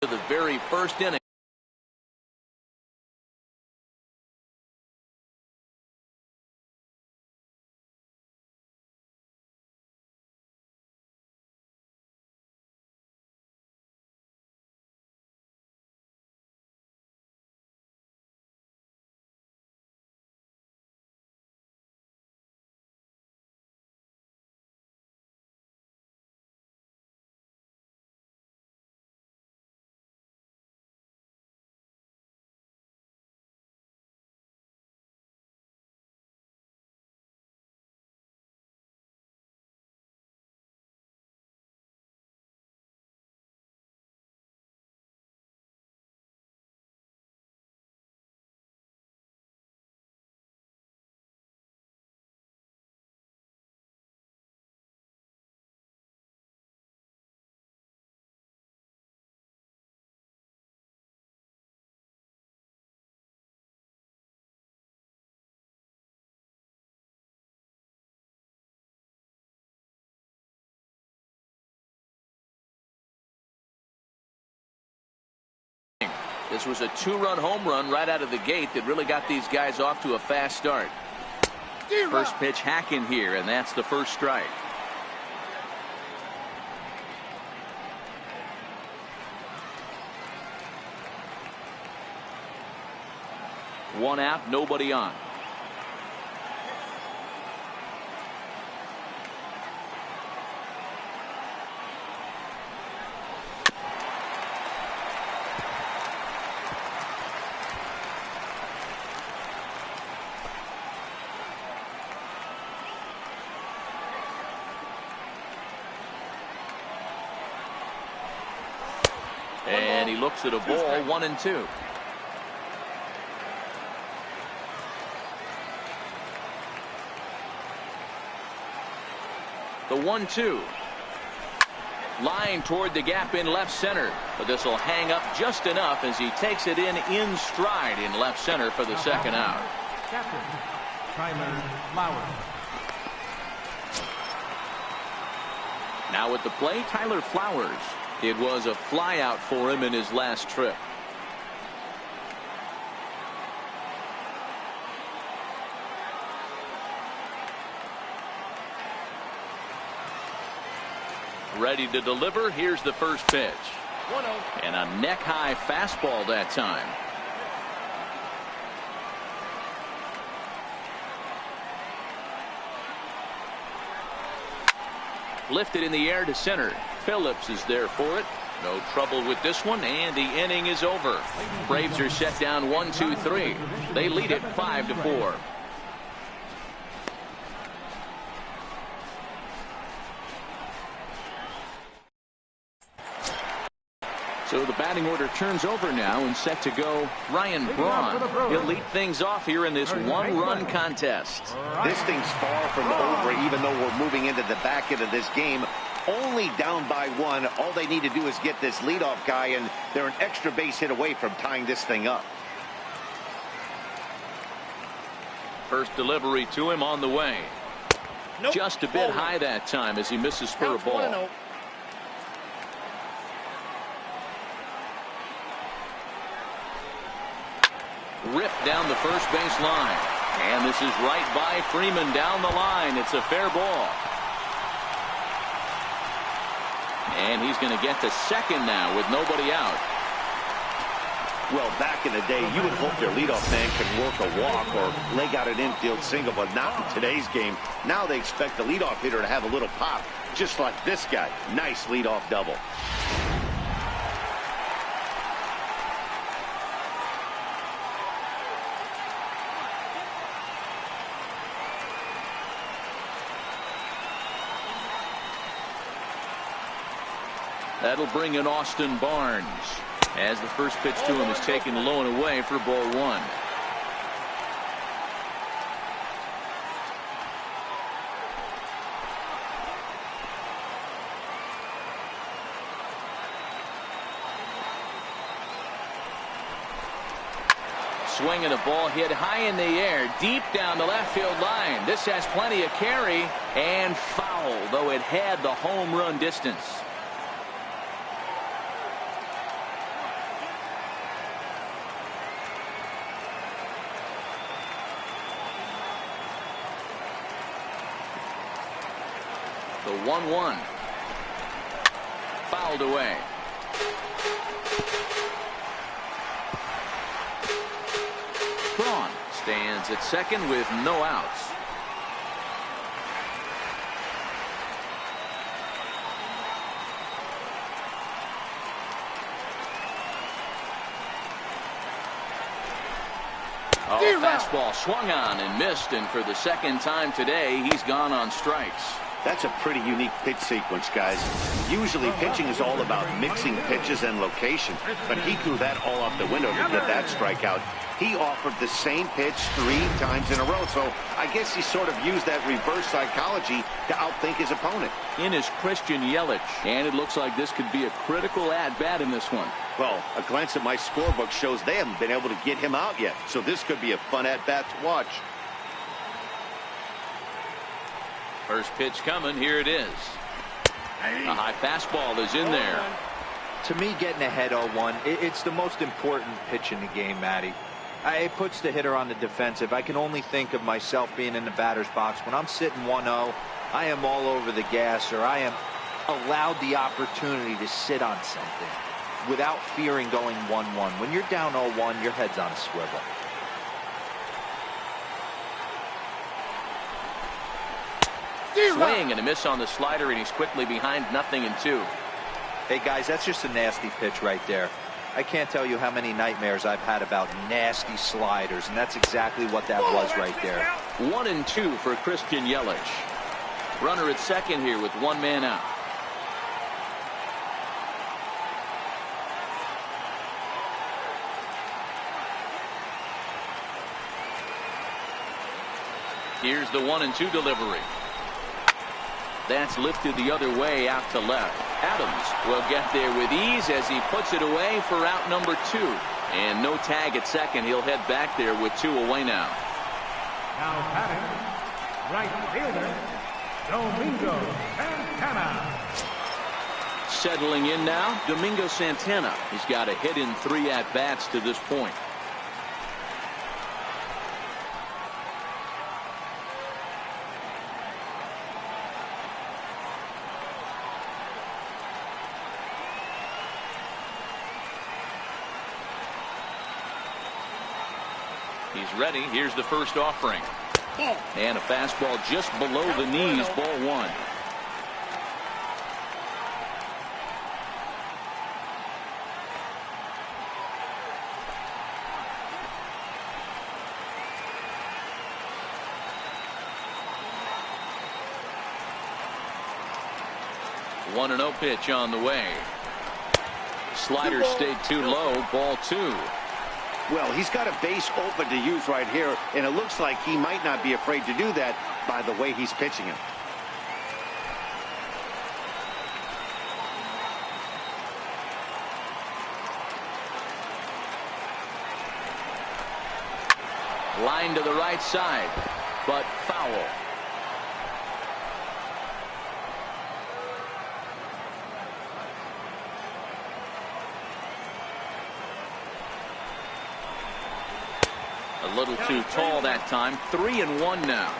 the very first inning. This was a 2-run home run right out of the gate that really got these guys off to a fast start. First pitch hacking here, and that's the first strike. One out, nobody on. And he looks at a ball, 1-2. The 1-2. Line toward the gap in left center. But this will hang up just enough as he takes it in stride in left center for the second out. Captain, Tyler Flowers. Now at the plate, Tyler Flowers. It was a fly out for him in his last trip. Ready to deliver. Here's the first pitch. 1-0. And a neck-high fastball that time. Lifted in the air to center. Phillips is there for it. No trouble with this one, and the inning is over. Braves are set down 1-2-3. They lead it 5-4. So the batting order turns over now and set to go Ryan Braun. He'll lead things off here in this one-run contest. This thing's far from over, even though we're moving into the back end of this game. Only down by one. All they need to do is get this leadoff guy, and they're an extra base hit away from tying this thing up. First delivery to him on the way. Nope. Just a bit high that time as he misses for a ball. Ripped down the first base line. And this is right by Freeman down the line. It's a fair ball. And he's going to get to second now with nobody out. Well, back in the day, you would hope their leadoff man could work a walk or leg out an infield single, but not in today's game. Now they expect the leadoff hitter to have a little pop, just like this guy. Nice leadoff double. That'll bring in Austin Barnes as the first pitch to him is taken low and away for ball one. Swing and a ball hit high in the air, deep down the left field line. This has plenty of carry and foul, though it had the home run distance. The 1-1. Fouled away. Braun stands at second with no outs. Oh, fastball swung on and missed, and for the second time today, he's gone on strikes. That's a pretty unique pitch sequence, guys. Usually pitching is all about mixing pitches and location, but he threw that all out the window to get that strikeout. He offered the same pitch 3 times in a row, so I guess he sort of used that reverse psychology to outthink his opponent. In is Christian Yelich, and it looks like this could be a critical at-bat in this one. Well, a glance at my scorebook shows they haven't been able to get him out yet, so this could be a fun at-bat to watch. First pitch coming. Here it is. A high fastball is in there. To me, getting ahead 0-1, it's the most important pitch in the game, Matty. It puts the hitter on the defensive. I can only think of myself being in the batter's box. When I'm sitting 1-0, I am all over the gas, or I am allowed the opportunity to sit on something without fearing going 1-1. When you're down 0-1, your head's on a swivel. Swing and a miss on the slider, and he's quickly behind 0-2. Hey, guys, that's just a nasty pitch right there. I can't tell you how many nightmares I've had about nasty sliders, and that's exactly what that was right there. 1-2 for Christian Yelich. Runner at second here with one man out. Here's the 1-2 delivery. That's lifted the other way out to left. Adams will get there with ease as he puts it away for out number 2. And no tag at second. He'll head back there with 2 away now. Now batting, right fielder, Domingo Santana. Settling in now, Domingo Santana. He's got a hit in 3 at-bats to this point. He's ready. Here's the first offering. And a fastball just below the knees, ball 1. One and 0 pitch on the way. Slider stayed too low, ball 2. Well, he's got a base open to use right here, and it looks like he might not be afraid to do that by the way he's pitching him. Line to the right side, but foul. A little too tall that time. 3-1 now.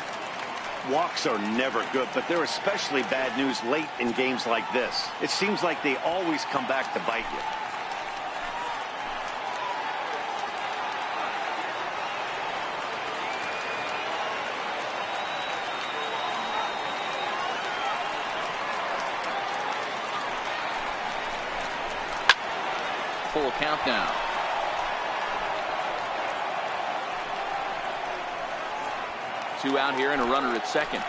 Walks are never good, but they're especially bad news late in games like this. It seems like they always come back to bite you. Full count now. Two out here and a runner at second.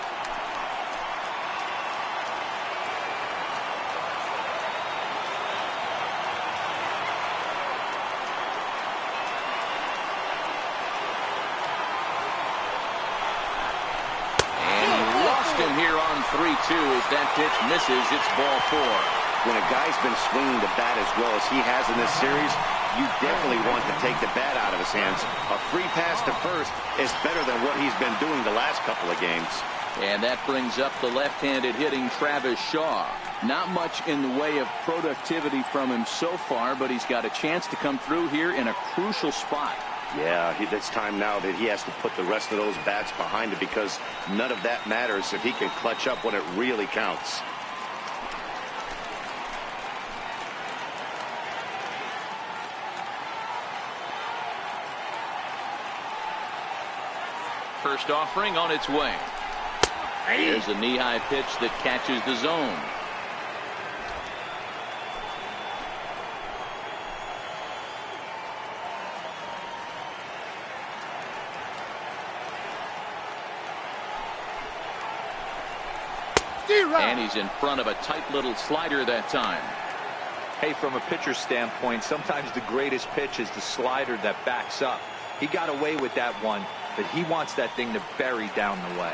And he lost him here on 3-2 as that pitch misses. It's ball 4. When a guy's been swinging the bat as well as he has in this series, you definitely want to take the bat out of his hands. A free pass to first is better than what he's been doing the last couple of games. And that brings up the left-handed hitting Travis Shaw. Not much in the way of productivity from him so far, but he's got a chance to come through here in a crucial spot. Yeah, it's time now that he has to put the rest of those bats behind him, because none of that matters if he can clutch up when it really counts. First offering on its way. There's a knee-high pitch that catches the zone. And he's in front of a tight little slider that time. Hey, from a pitcher's standpoint, sometimes the greatest pitch is the slider that backs up. He got away with that one, but he wants that thing to bury down the way.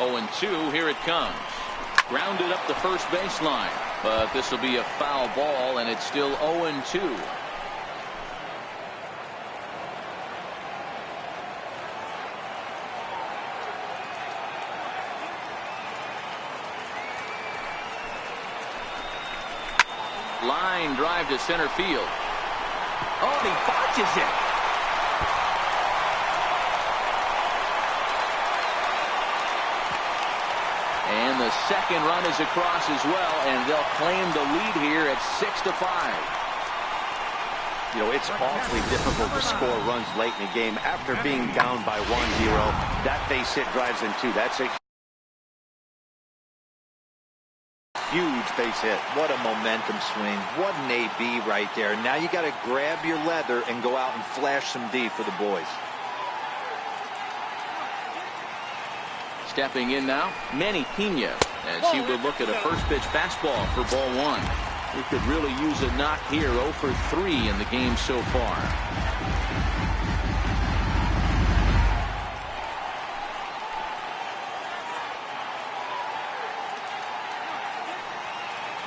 And 2, here it comes. Grounded up the first baseline, but this will be a foul ball, and it's still 0-2. Line drive to center field. Oh, and he botches it. And the second run is across as well, and they'll claim the lead here at 6-5. You know, it's awfully difficult to score runs late in the game after being down by 1-0. That base hit drives in 2. That's a huge base hit. What a momentum swing. What an AB right there. Now you got to grab your leather and go out and flash some D for the boys. Stepping in now, Manny Pena, as he would look at a first pitch fastball for ball 1. We could really use a knock here. 0 for 3 in the game so far.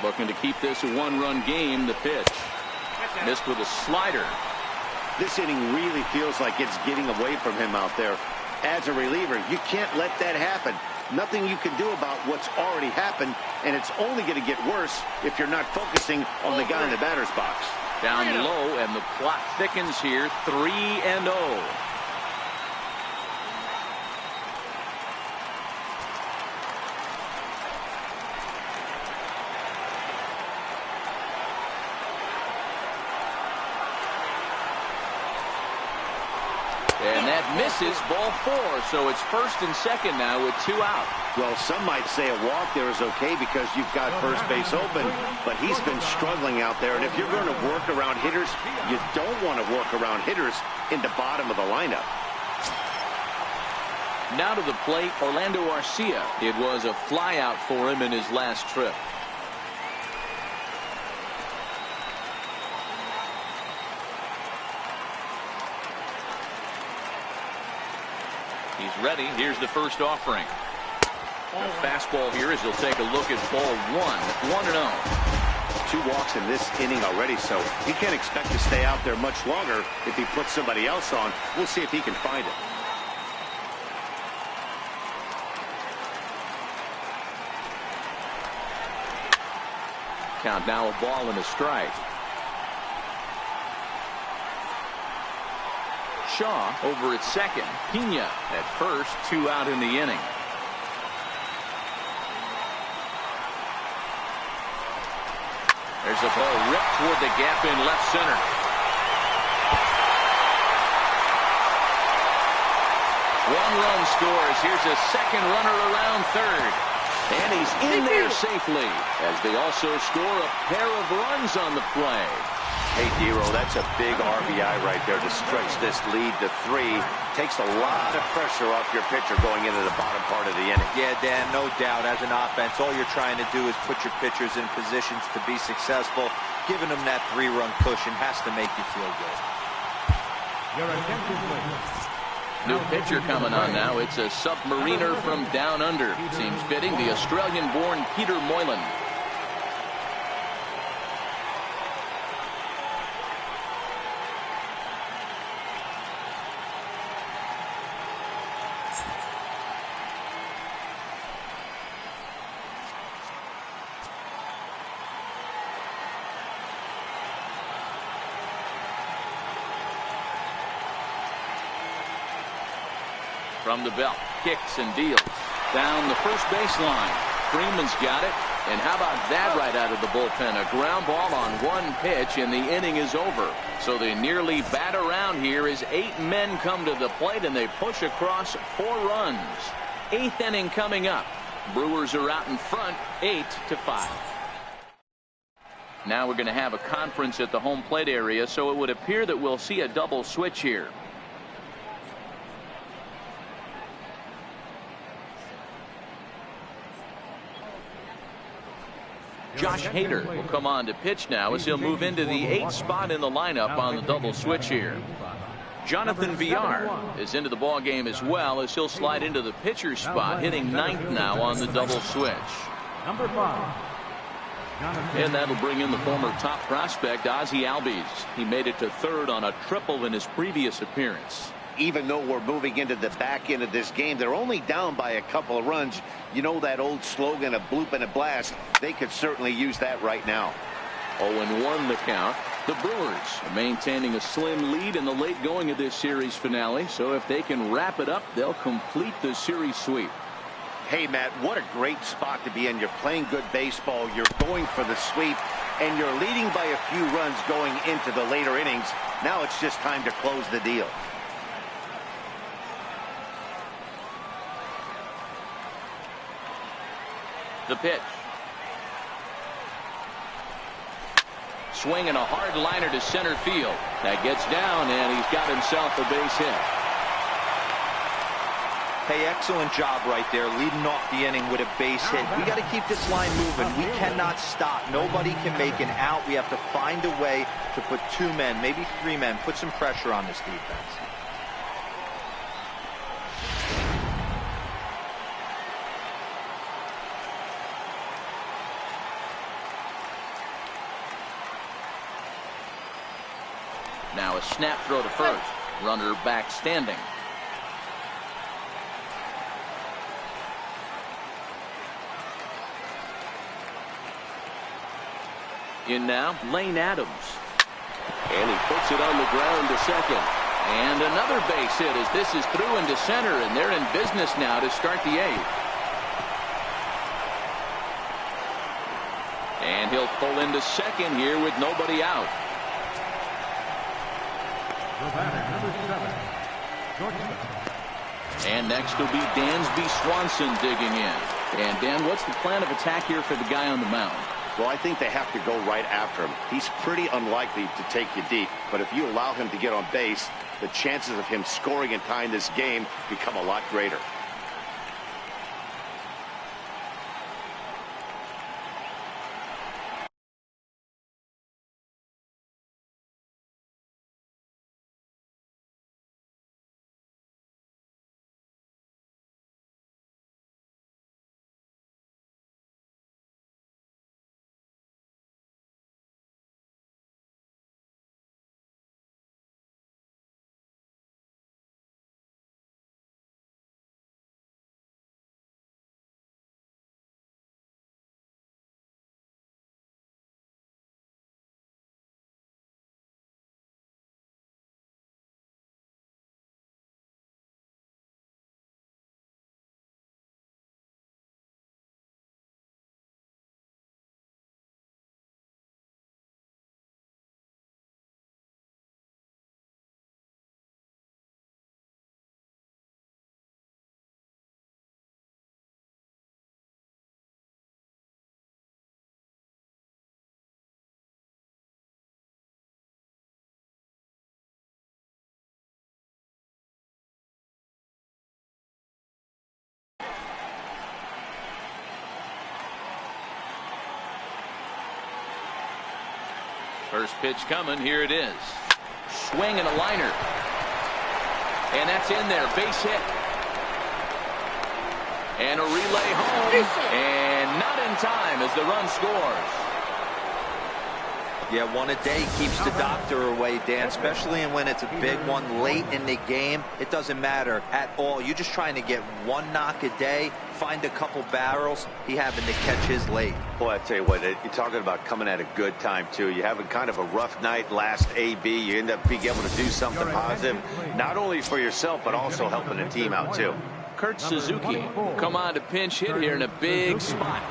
Looking to keep this a 1-run game. The pitch missed with a slider. This inning really feels like it's getting away from him out there. As a reliever, you can't let that happen. Nothing you can do about what's already happened, and it's only going to get worse if you're not focusing on the guy in the batter's box. Down low, and the clock thickens here. 3-0. And that misses, ball 4. So it's first and second now with 2 out. Well, some might say a walk there is okay because you've got first base open, but he's been struggling out there. And if you're going to work around hitters, you don't want to work around hitters in the bottom of the lineup. Now to the plate, Orlando Arcia. It was a flyout for him in his last trip. He's ready. Here's the first offering. A fastball here as he'll take a look at ball 1. 1-0. 2 walks in this inning already, so he can't expect to stay out there much longer if he puts somebody else on. We'll see if he can find it. Count now, a ball and a strike. Shaw over at second. Pena at first. 2 out in the inning. There's a ball ripped toward the gap in left center. One run scores. Here's a second runner around third. And he's in there safely as they also score a pair of runs on the play. Hey, Dero, that's a big RBI right there to stretch this lead to 3. Takes a lot of pressure off your pitcher going into the bottom part of the inning. Yeah, Dan, no doubt. As an offense, all you're trying to do is put your pitchers in positions to be successful. Giving them that 3-run cushion has to make you feel good. Your attention, please. New pitcher coming on now. It's a submariner from down under. Seems fitting. The Australian-born Peter Moylan. From the belt, kicks and deals. Down the first baseline. Freeman's got it. And how about that right out of the bullpen? A ground ball on 1 pitch, and the inning is over. So they nearly bat around here as 8 men come to the plate, and they push across 4 runs. 8th inning coming up. Brewers are out in front, 8-5. Now we're going to have a conference at the home plate area, so it would appear that we'll see a double switch here. Josh Hader will come on to pitch now as he'll move into the 8th spot in the lineup on the double switch here. Jonathan Villar is into the ball game as well as he'll slide into the pitcher's spot, hitting 9th now on the double switch. Number 5. And that'll bring in the former top prospect Ozzie Albies. He made it to 3rd on a triple in his previous appearance. Even though we're moving into the back end of this game, they're only down by a couple of runs. You know that old slogan, a bloop and a blast. They could certainly use that right now. 0-1 the count. The Brewers are maintaining a slim lead in the late going of this series finale. So if they can wrap it up, they'll complete the series sweep. Hey, Matt, what a great spot to be in. You're playing good baseball. You're going for the sweep, and you're leading by a few runs going into the later innings. Now it's just time to close the deal. The pitch. Swinging a hard liner to center field. That gets down, and he's got himself a base hit. Hey, excellent job right there, leading off the inning with a base hit. We got to keep this line moving. We cannot stop. Nobody can make an out. We have to find a way to put 2 men, maybe 3 men, put some pressure on this defense. Now a snap throw to first. Runner back standing. In now, Lane Adams. And he puts it on the ground to second. And another base hit as this is through into center, and they're in business now to start the 8th. And he'll pull into second here with nobody out. The batter, number 7, shortstop. And next will be Dansby Swanson digging in. And Dan, what's the plan of attack here for the guy on the mound? Well, I think they have to go right after him. He's pretty unlikely to take you deep, but if you allow him to get on base, the chances of him scoring and tying this game become a lot greater. First pitch coming. Here it is. Swing and a liner. And that's in there. Base hit. And a relay home. And not in time as the run scores. Yeah, one a day keeps the doctor away, Dan, especially when it's a big one late in the game. It doesn't matter at all. You're just trying to get one knock a day, find a couple barrels. He having to catch his late. Boy, I tell you what, you're talking about coming at a good time, too. You're having kind of a rough night last AB. You end up being able to do something positive, not only for yourself, but also helping the team out, too. Kurt Suzuki come on to pinch hit here in a big spot.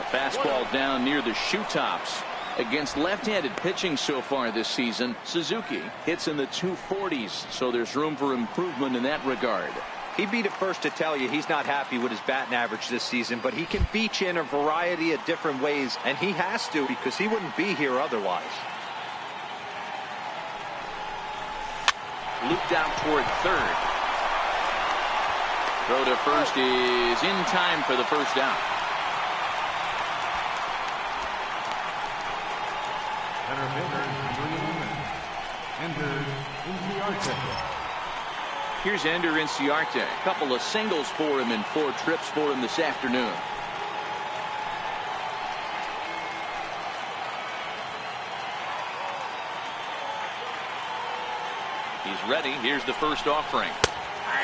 Fastball down near the shoe tops. Against left-handed pitching so far this season, Suzuki hits in the 240s, so there's room for improvement in that regard. He'd be the first to tell you he's not happy with his batting average this season, but he can beat you in a variety of different ways, and he has to because he wouldn't be here otherwise. Looped out toward third. Throw to first is in time for the first out. Here's Ender Inciarte. A couple of singles for him and 4 trips for him this afternoon. He's ready. Here's the first offering.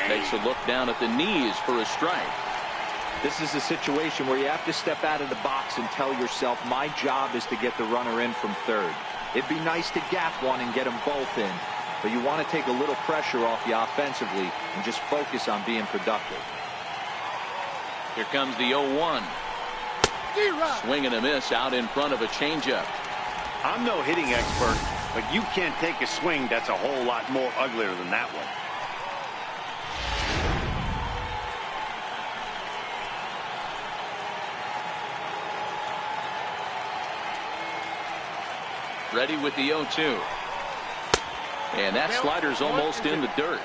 Takes a look down at the knees for a strike. This is a situation where you have to step out of the box and tell yourself, my job is to get the runner in from third. It'd be nice to gap one and get them both in, but you want to take a little pressure off you offensively and just focus on being productive. Here comes the 0-1. Swing and a miss out in front of a changeup. I'm no hitting expert, but you can't take a swing that's a whole lot more uglier than that one. Ready with the 0-2. And that slider's almost in the dirt.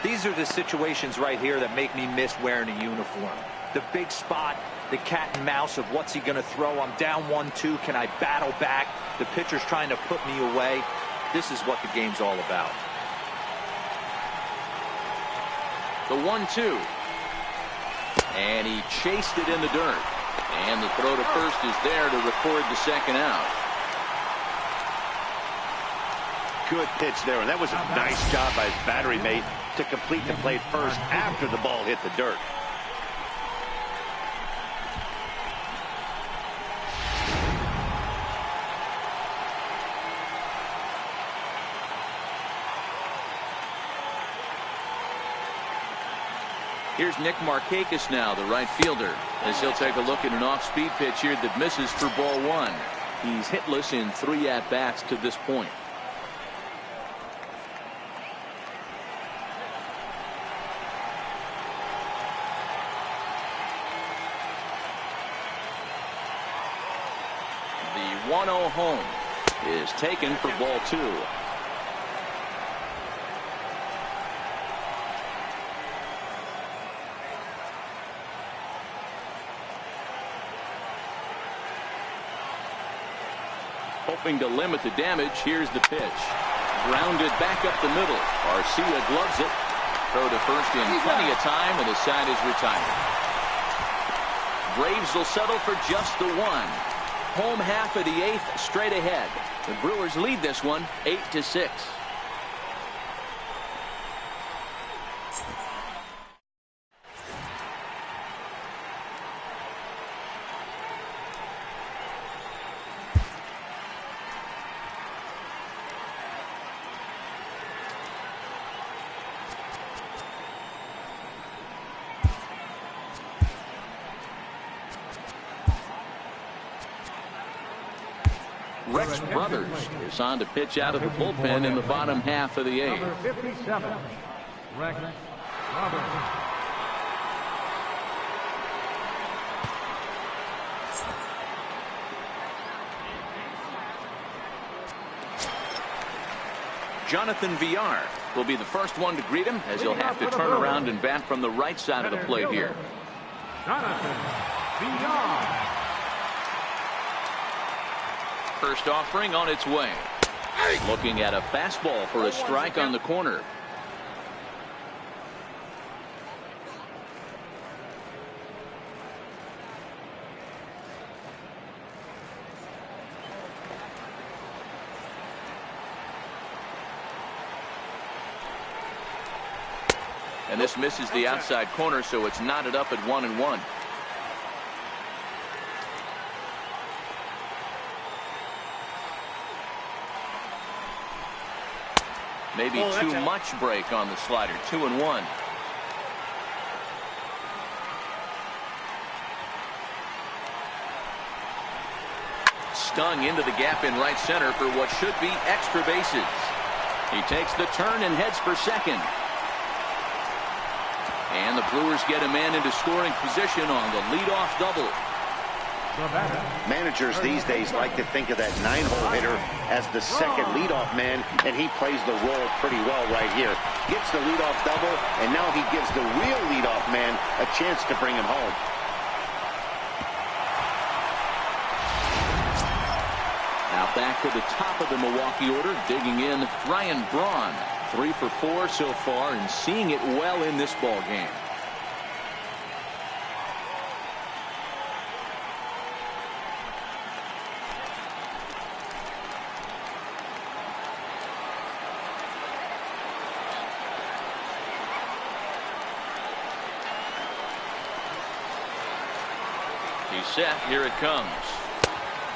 These are the situations right here that make me miss wearing a uniform. The big spot, the cat and mouse of what's he going to throw. I'm down 1-2. Can I battle back? The pitcher's trying to put me away. This is what the game's all about. The 1-2. And he chased it in the dirt. And the throw to first is there to record the second out. Good pitch there, and that was a nice job by his battery mate to complete the play first after the ball hit the dirt. Here's Nick Markakis now, the right fielder, as he'll take a look at an off-speed pitch here that misses for ball one. He's hitless in 3 at-bats to this point. The 1-0 home is taken for ball 2. Hoping to limit the damage. Here's the pitch. Grounded back up the middle. Arcia gloves it. Throw to first in plenty of time, and the side is retired. Braves will settle for just the 1. Home half of the 8th straight ahead. The Brewers lead this one 8-6. Rex Brothers is on to pitch out of the bullpen in the bottom half of the 8th. Number 57, Rex Brothers. Jonathan Villar will be the first one to greet him, as he'll have to turn around and bat from the right side of the plate here. Jonathan Villar. First offering on its way. Looking at a fastball for a strike on the corner. And this misses the outside corner, so it's knotted up at 1-1. Maybe too much break on the slider. 2-1. Stung into the gap in right center for what should be extra bases. He takes the turn and heads for second. And the Brewers get a man into scoring position on the leadoff double. Managers these days like to think of that 9-hole hitter as the second leadoff man, and he plays the role pretty well right here. Gets the leadoff double, and now he gives the real leadoff man a chance to bring him home. Now back to the top of the Milwaukee order, digging in Ryan Braun. 3 for 4 so far, and seeing it well in this ball game. He's set. Here it comes.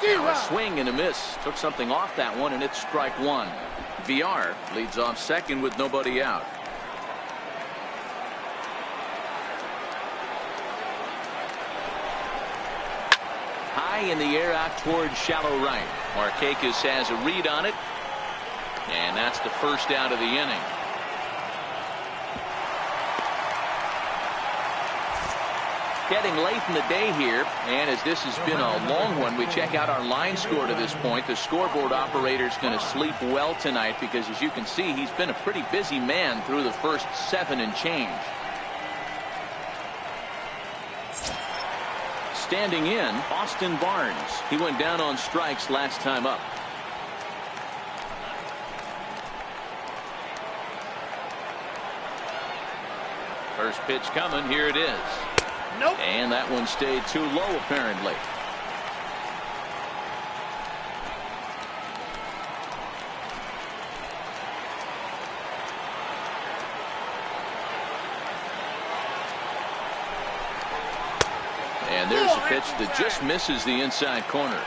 A swing and a miss. Took something off that one, and it's strike one. VR leads off second with nobody out. High in the air out towards shallow right. Markakis has a read on it, and that's the first out of the inning. Getting late in the day here, and as this has been a long one, we check out our line score to this point. The scoreboard operator is going to sleep well tonight because, as you can see, he's been a pretty busy man through the first 7 and change. Standing in, Austin Barnes. He went down on strikes last time up. First pitch coming. Here it is. Nope. And that one stayed too low, apparently. And there's a pitch that just misses the inside corner.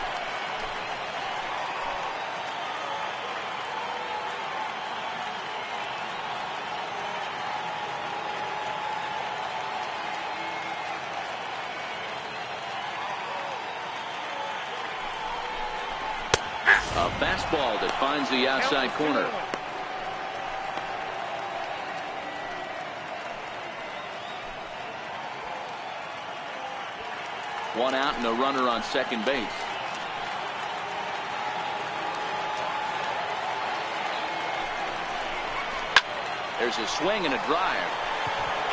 A fastball that finds the outside corner. One out and a runner on second base. There's a swing and a drive.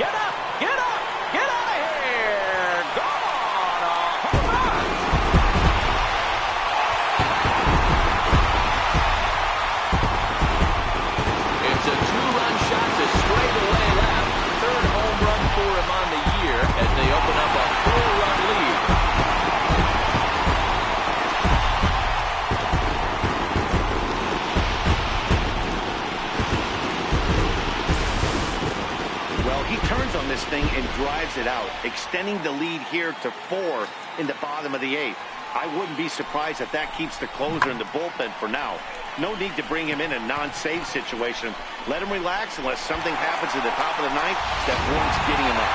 Get up! Get up! Get out of here! Gone! A home run! It's a two-run shot to straightaway left. Third home run for him on the year as they open up a 4-run lead. Well, he turns on this thing and drives it out, extending the lead here to 4 in the bottom of the 8th. I wouldn't be surprised if that keeps the closer in the bullpen for now. No need to bring him in a non-save situation. Let him relax unless something happens at the top of the 9th that warrants getting him up.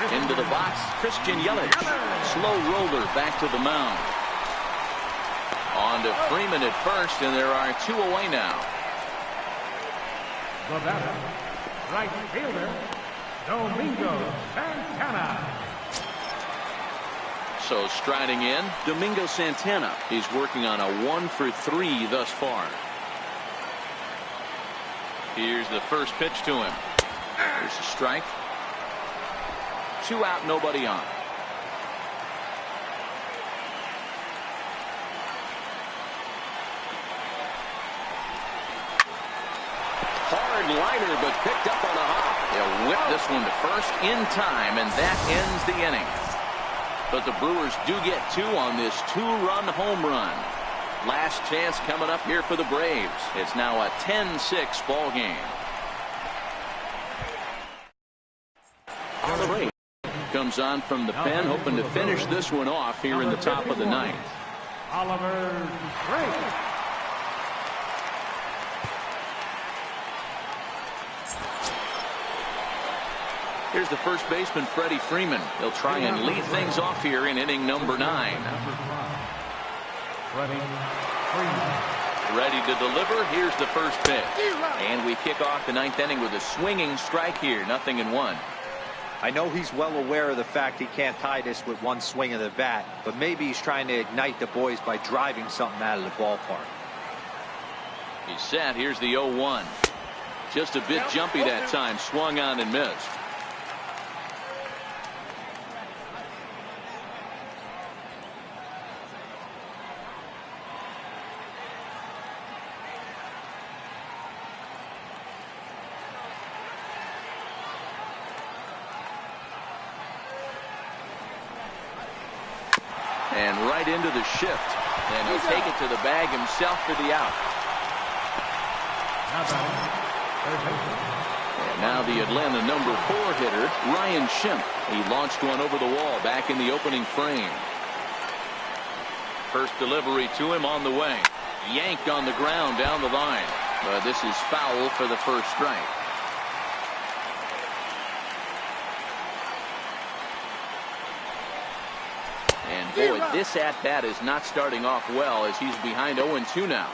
Into the box, Christian Yelich. Slow roller back to the mound. On to Freeman at first, and there are 2 away now. The batter, right fielder, Domingo Santana. So striding in, Domingo Santana. He's working on a 1-for-3 thus far. Here's the first pitch to him. There's a strike. 2 out, nobody on. Hard liner, but picked up on a hop. They'll whip this one to first in time, and that ends the inning. But the Brewers do get 2 on this 2-run home run. Last chance coming up here for the Braves. It's now a 10-6 ball game. Oliver comes on from the pen, hoping to finish this one off here in the top of the 9th. Oliver Gray. Here's the first baseman, Freddie Freeman. He'll try and lead things off here in inning number 9. Freddie Freeman. Ready to deliver. Here's the first pitch. And we kick off the 9th inning with a swinging strike here. 0-1. I know he's well aware of the fact he can't tie this with one swing of the bat, but maybe he's trying to ignite the boys by driving something out of the ballpark. He's set. Here's the 0-1. Just a bit jumpy that time. Swung on and missed. And right into the shift. And he'll take it to the bag himself for the out. Now batting, third baseman, And now the Atlanta number 4 hitter, Ryan Schimpf. He launched one over the wall back in the opening frame. First delivery to him on the way. Yanked on the ground down the line. But this is foul for the first strike. And boy, this at-bat is not starting off well as he's behind 0-2 now.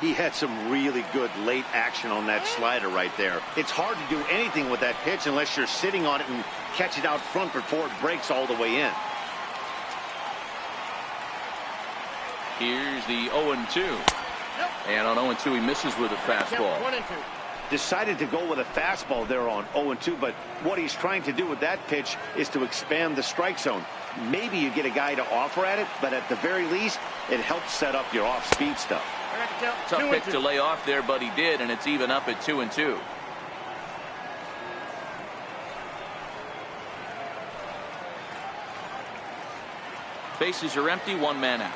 He had some really good late action on that slider right there. It's hard to do anything with that pitch unless you're sitting on it and catch it out front before it breaks all the way in. Here's the 0-2. And on 0-2, he misses with a fastball. Decided to go with a fastball there on 0-2, but what he's trying to do with that pitch is to expand the strike zone. Maybe you get a guy to offer at it, but at the very least, it helps set up your off-speed stuff. Tough pick to lay off there, but he did, and it's even up at 2-2. Bases are empty, 1 man out.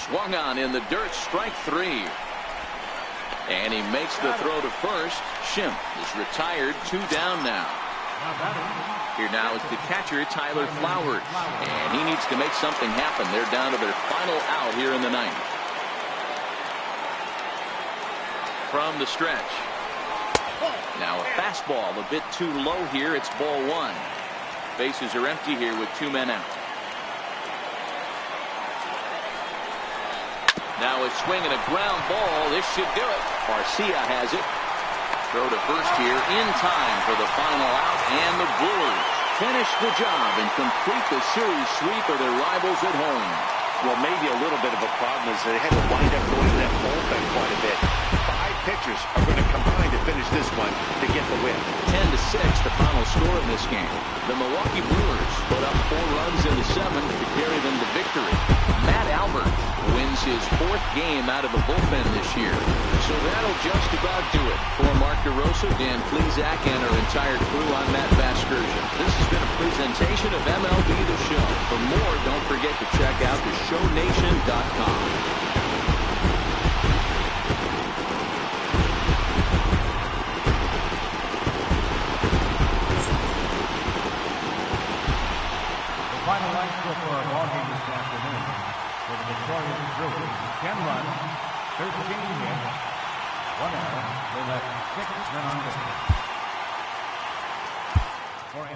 Swung on in the dirt, strike 3. And he makes the throw to first. Schimpf is retired, 2 down now. Here now is the catcher, Tyler Flowers. And he needs to make something happen. They're down to their final out here in the 9th. From the stretch. Now a fastball a bit too low here. It's ball 1. Bases are empty here with 2 men out. Now a swing and a ground ball. This should do it. Garcia has it. Throw to first here in time for the final out. And the Brewers finish the job and complete the series sweep of their rivals at home. Well, maybe a little bit of a problem is they had to wind up going to that bullpen quite a bit. 5 pitchers are going to combine to finish this one to get the win. 10-6, the final score in this game. The Milwaukee Brewers put up 4 runs in the 7th to carry them to victory. Matt Albert wins his 4th game out of the bullpen this year. So that'll just about do it. For Mark DeRosa, Dan Plesac, and our entire crew, I'm Matt Vasgersian. This has been a presentation of MLB The Show. For more, don't forget to check out theshownation.com. Final line score for our ball game this afternoon. For the victorious Brewers, 10 runs, 13 hits, 1 error. They left 6 men on base. For